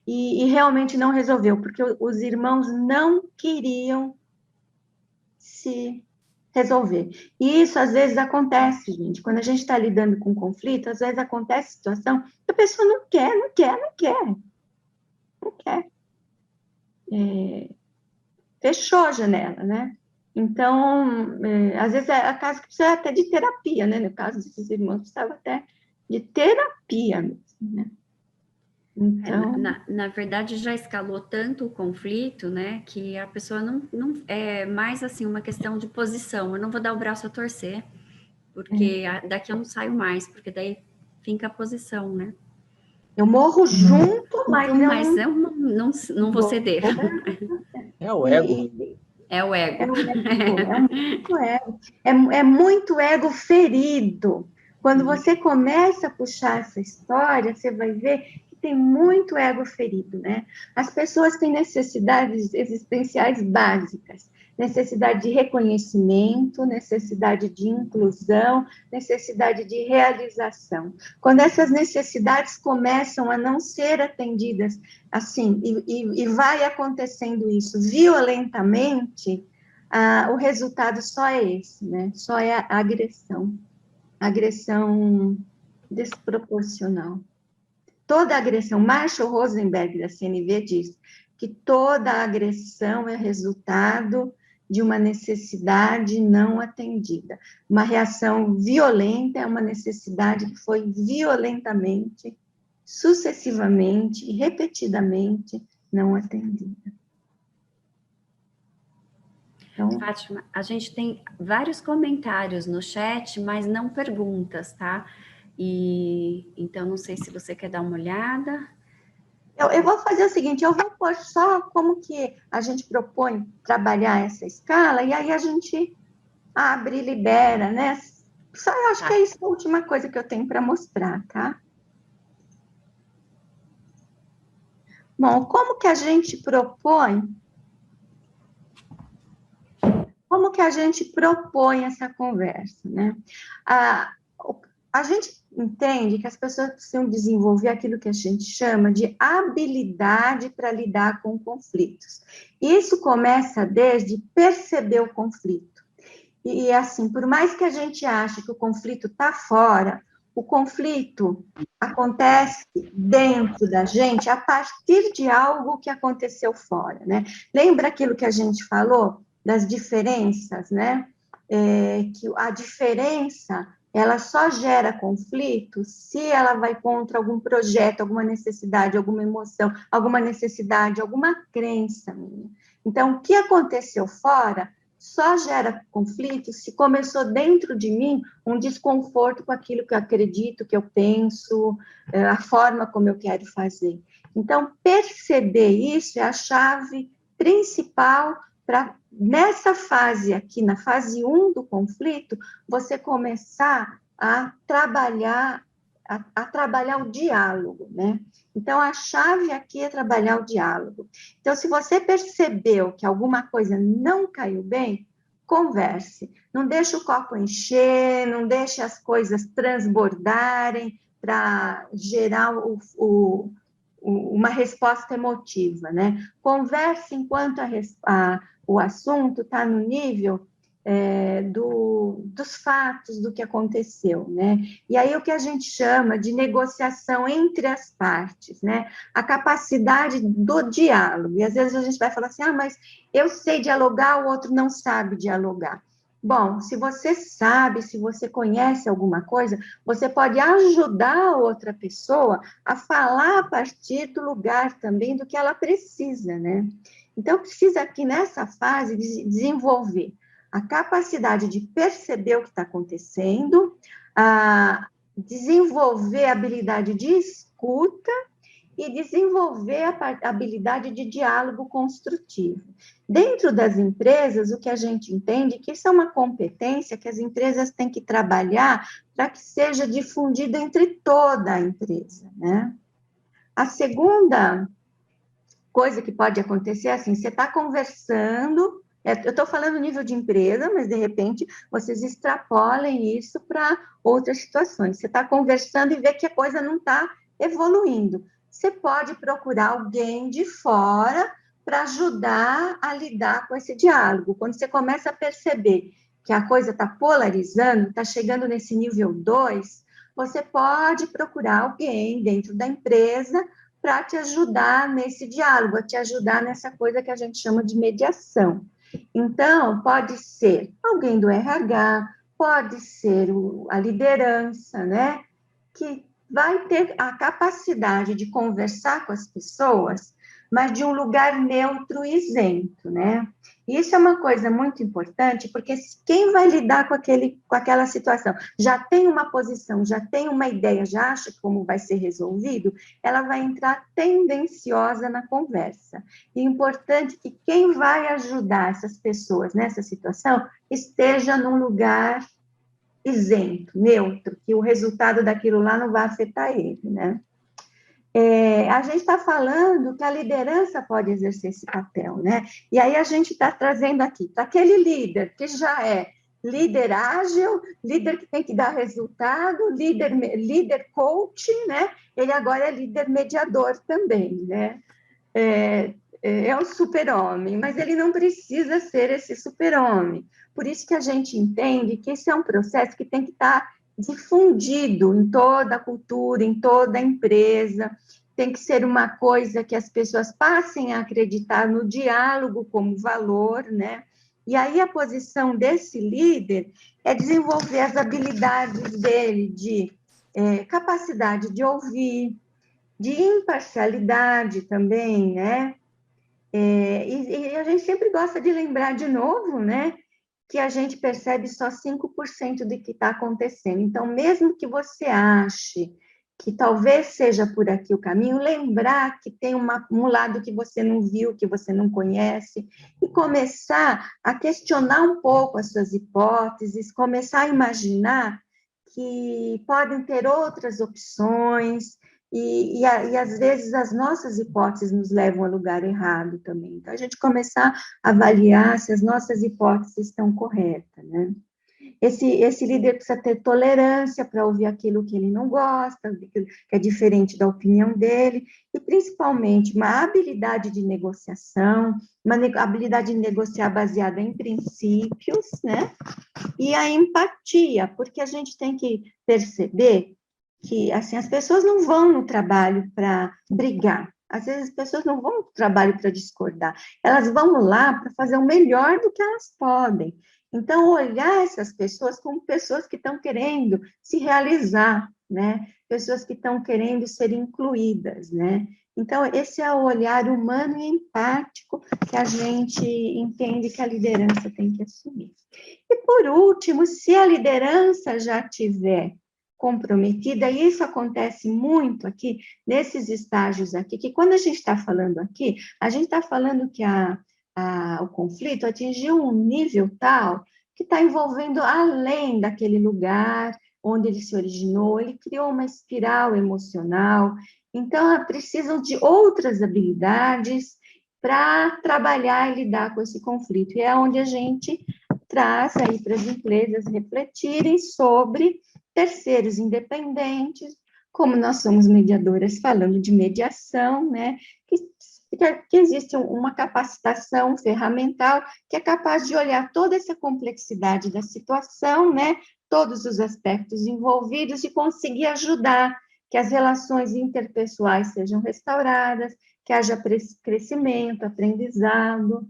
E realmente não resolveu, porque os irmãos não queriam se resolver. E isso, às vezes, acontece, gente. Quando a gente está lidando com conflito, às vezes acontece situação que a pessoa não quer. Fechou a janela, né? Então, às vezes é a caso que precisa até de terapia, né? No caso desses irmãos, precisava até de terapia mesmo, né? Então... Na verdade, já escalou tanto o conflito, né, que a pessoa não é mais assim uma questão de posição. Eu não vou dar o braço a torcer, porque daqui eu não saio mais, porque daí fica a posição, né? Eu morro junto, mas eu não vou ceder. É o ego. É o ego. É muito ego ferido. Quando você começa a puxar essa história, você vai ver que tem muito ego ferido, né? As pessoas têm necessidades existenciais básicas, necessidade de reconhecimento, necessidade de inclusão, necessidade de realização. Quando essas necessidades começam a não ser atendidas assim, e vai acontecendo isso violentamente, o resultado só é esse, né? Só é a agressão desproporcional. Toda agressão, Marshall Rosenberg, da CNV, diz que toda agressão é resultado de uma necessidade não atendida. Uma reação violenta é uma necessidade que foi violentamente, sucessivamente e repetidamente não atendida. Então, Fátima, a gente tem vários comentários no chat, mas não perguntas, tá? E então não sei se você quer dar uma olhada. eu vou fazer o seguinte, eu vou pôr só como que a gente propõe trabalhar essa escala, e aí a gente abre e libera, né? Só eu acho que é isso a última coisa que eu tenho para mostrar, tá? Bom, como que a gente propõe? Como que a gente propõe essa conversa, né? A gente entende que as pessoas precisam desenvolver aquilo que a gente chama de habilidade para lidar com conflitos. E isso começa desde perceber o conflito. E assim, por mais que a gente ache que o conflito está fora, o conflito acontece dentro da gente a partir de algo que aconteceu fora, né? Lembra aquilo que a gente falou das diferenças, né? Que a diferença, ela só gera conflito se ela vai contra algum projeto, alguma necessidade, alguma emoção, alguma necessidade, alguma crença minha. Então, o que aconteceu fora só gera conflito se começou dentro de mim um desconforto com aquilo que eu acredito, que eu penso, a forma como eu quero fazer. Então, perceber isso é a chave principal para, nessa fase aqui, na fase 1 do conflito, você começar a trabalhar o diálogo, né? Então, a chave aqui é trabalhar o diálogo. Então, se você percebeu que alguma coisa não caiu bem, converse. Não deixe o copo encher, não deixe as coisas transbordarem para gerar uma resposta emotiva, né? Converse enquanto o assunto está no nível dos fatos, do que aconteceu, né? E aí o que a gente chama de negociação entre as partes, né? A capacidade do diálogo. E às vezes a gente vai falar assim, mas eu sei dialogar, o outro não sabe dialogar. Bom, se você sabe, se você conhece alguma coisa, você pode ajudar a outra pessoa a falar a partir do lugar também do que ela precisa, né? Então, precisa aqui nessa fase desenvolver a capacidade de perceber o que está acontecendo, desenvolver a habilidade de escuta e desenvolver a habilidade de diálogo construtivo. Dentro das empresas, o que a gente entende é que isso é uma competência que as empresas têm que trabalhar para que seja difundida entre toda a empresa, né? A segunda coisa que pode acontecer é assim, você está conversando, eu estou falando nível de empresa, mas de repente vocês extrapolem isso para outras situações. Você está conversando e vê que a coisa não está evoluindo. Você pode procurar alguém de fora para ajudar a lidar com esse diálogo. Quando você começa a perceber que a coisa está polarizando, está chegando nesse nível 2, você pode procurar alguém dentro da empresa para te ajudar nesse diálogo, a te ajudar nessa coisa que a gente chama de mediação. Então, pode ser alguém do RH, pode ser a liderança, né? Que vai ter a capacidade de conversar com as pessoas, mas de um lugar neutro e isento, né? Isso é uma coisa muito importante, porque quem vai lidar com aquela situação já tem uma posição, já tem uma ideia, já acha como vai ser resolvido, ela vai entrar tendenciosa na conversa. E é importante que quem vai ajudar essas pessoas nessa situação esteja num lugar isento, neutro, que o resultado daquilo lá não vai afetar ele, né? A gente está falando que a liderança pode exercer esse papel, né? E aí a gente está trazendo aqui, para aquele líder que já é líder ágil, líder que tem que dar resultado, líder coach, né? Ele agora é líder mediador também, né? É um super-homem, mas ele não precisa ser esse super-homem. Por isso que a gente entende que esse é um processo que tem que estar difundido em toda a cultura, em toda a empresa, tem que ser uma coisa que as pessoas passem a acreditar no diálogo como valor, né? E aí a posição desse líder é desenvolver as habilidades dele de capacidade de ouvir, de imparcialidade também, né? E a gente sempre gosta de lembrar de novo, né? Que a gente percebe só 5% do que está acontecendo. Então, mesmo que você ache que talvez seja por aqui o caminho, lembrar que tem um lado que você não viu, que você não conhece, e começar a questionar um pouco as suas hipóteses, começar a imaginar que podem ter outras opções, e às vezes as nossas hipóteses nos levam a lugar errado também. Então, a gente começar a avaliar se as nossas hipóteses estão corretas, né? Esse líder precisa ter tolerância para ouvir aquilo que ele não gosta, que é diferente da opinião dele, e principalmente uma habilidade de negociação, uma habilidade de negociar baseada em princípios, né? E a empatia, porque a gente tem que perceber que assim, as pessoas não vão no trabalho para brigar, às vezes as pessoas não vão no trabalho para discordar, elas vão lá para fazer o melhor do que elas podem. Então, olhar essas pessoas como pessoas que estão querendo se realizar, né? Pessoas que estão querendo ser incluídas, né? Então, esse é o olhar humano e empático que a gente entende que a liderança tem que assumir. E, por último, se a liderança já tiver comprometida, e isso acontece muito aqui, nesses estágios aqui, que quando a gente está falando aqui, a gente está falando que o conflito atingiu um nível tal que está envolvendo além daquele lugar onde ele se originou, ele criou uma espiral emocional, então precisam de outras habilidades para trabalhar e lidar com esse conflito, e é onde a gente traz aí para as empresas refletirem sobre terceiros independentes, como nós somos mediadoras falando de mediação, né, que existe uma capacitação ferramental que é capaz de olhar toda essa complexidade da situação, né, todos os aspectos envolvidos e conseguir ajudar que as relações interpessoais sejam restauradas, que haja crescimento, aprendizado.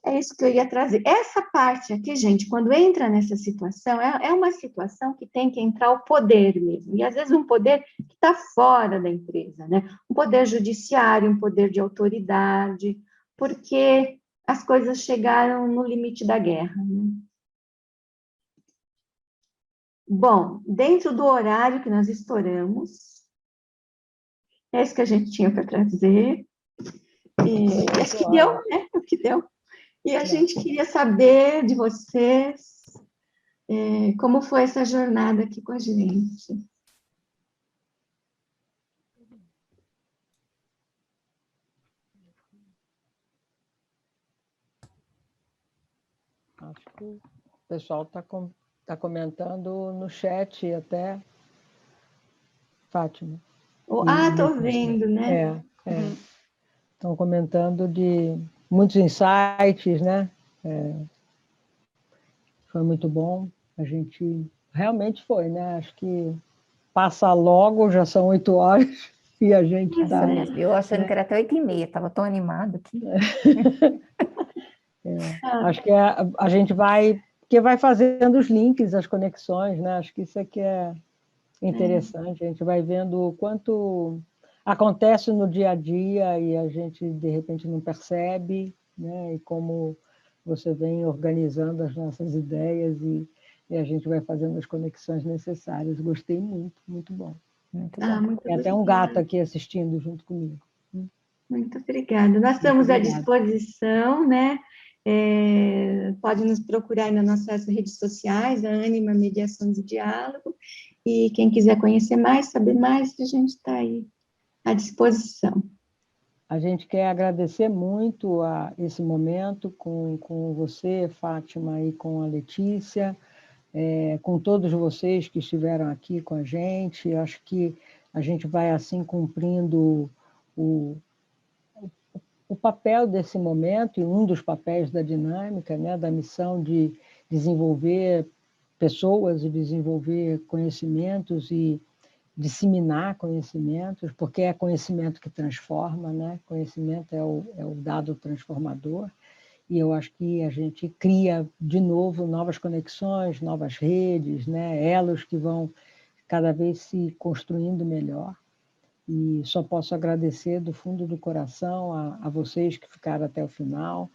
É isso que eu ia trazer. Essa parte aqui, gente, quando entra nessa situação, é uma situação que tem que entrar o poder mesmo, e às vezes um poder que está fora da empresa, né? Um poder judiciário, um poder de autoridade, porque as coisas chegaram no limite da guerra, né? Bom, dentro do horário que nós estouramos, é isso que a gente tinha para trazer, e acho que deu, né? O que deu. E a gente queria saber de vocês como foi essa jornada aqui com a gente. Acho que o pessoal está comentando no chat até, Fátima. Estou vendo, né? Estão comentando de muitos insights, né? Foi muito bom. A gente realmente foi, né? Acho que passa logo, já são 8 horas e a gente está... Eu achando que era até 8h30, estava tão animado aqui. Acho que a gente vai fazendo os links, as conexões, né? Acho que isso aqui é interessante. A gente vai vendo o quanto acontece no dia a dia e a gente, de repente, não percebe, né? E como você vem organizando as nossas ideias e a gente vai fazendo as conexões necessárias. Gostei muito, muito bom. Muito bom. Muito Tem até um gato aqui assistindo junto comigo. Muito obrigada. Nós estamos à disposição, né? Pode nos procurar aí nas nossas redes sociais, a Ânima Mediação de Diálogo, e quem quiser conhecer mais, saber mais, a gente está aí à disposição. A gente quer agradecer muito a esse momento com você, Fátima, e com a Letícia, com todos vocês que estiveram aqui com a gente. Acho que a gente vai, assim, cumprindo o papel desse momento, e um dos papéis da dinâmica, né, da missão de desenvolver pessoas e desenvolver conhecimentos e disseminar conhecimentos, porque é conhecimento que transforma, né? Conhecimento é o dado transformador. e eu acho que a gente cria, de novo, novas conexões, novas redes, né? Elos que vão cada vez se construindo melhor. E só posso agradecer do fundo do coração a vocês que ficaram até o final,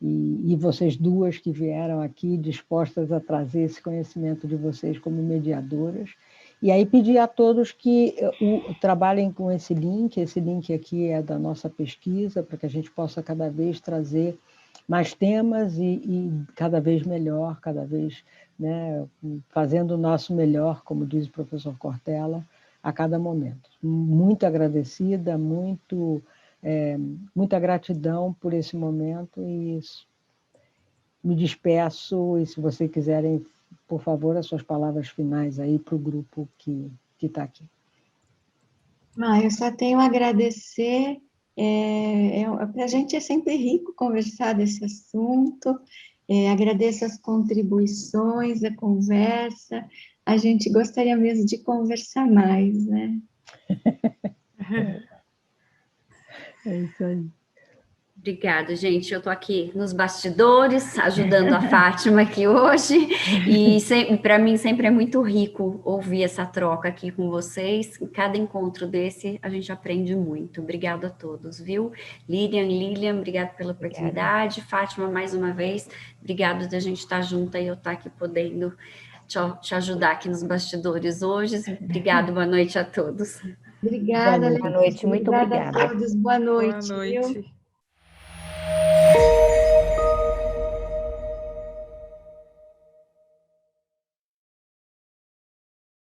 e vocês duas que vieram aqui dispostas a trazer esse conhecimento de vocês como mediadoras. E aí pedir a todos que trabalhem com esse link aqui é da nossa pesquisa, para que a gente possa cada vez trazer mais temas e cada vez melhor, cada vez, né, fazendo o nosso melhor, como diz o professor Cortella, a cada momento. Muito agradecida, muita gratidão por esse momento, e me despeço, e se vocês quiserem, por favor, as suas palavras finais aí para o grupo que está aqui. Eu só tenho a agradecer, para a gente é sempre rico conversar desse assunto, agradeço as contribuições, a conversa, a gente gostaria mesmo de conversar mais, né? É isso aí. Obrigada, gente. Eu estou aqui nos bastidores, ajudando a Fátima aqui hoje, e para mim sempre é muito rico ouvir essa troca aqui com vocês. Em cada encontro desse, a gente aprende muito. Obrigada a todos, viu? Lilian, obrigada pela oportunidade. Fátima, mais uma vez, obrigada de a gente estar junto e eu estar aqui podendo te ajudar aqui nos bastidores hoje. Obrigada, boa noite a todos. Obrigada, Boa noite, muito obrigada. A todos, boa noite. Boa noite. Viu?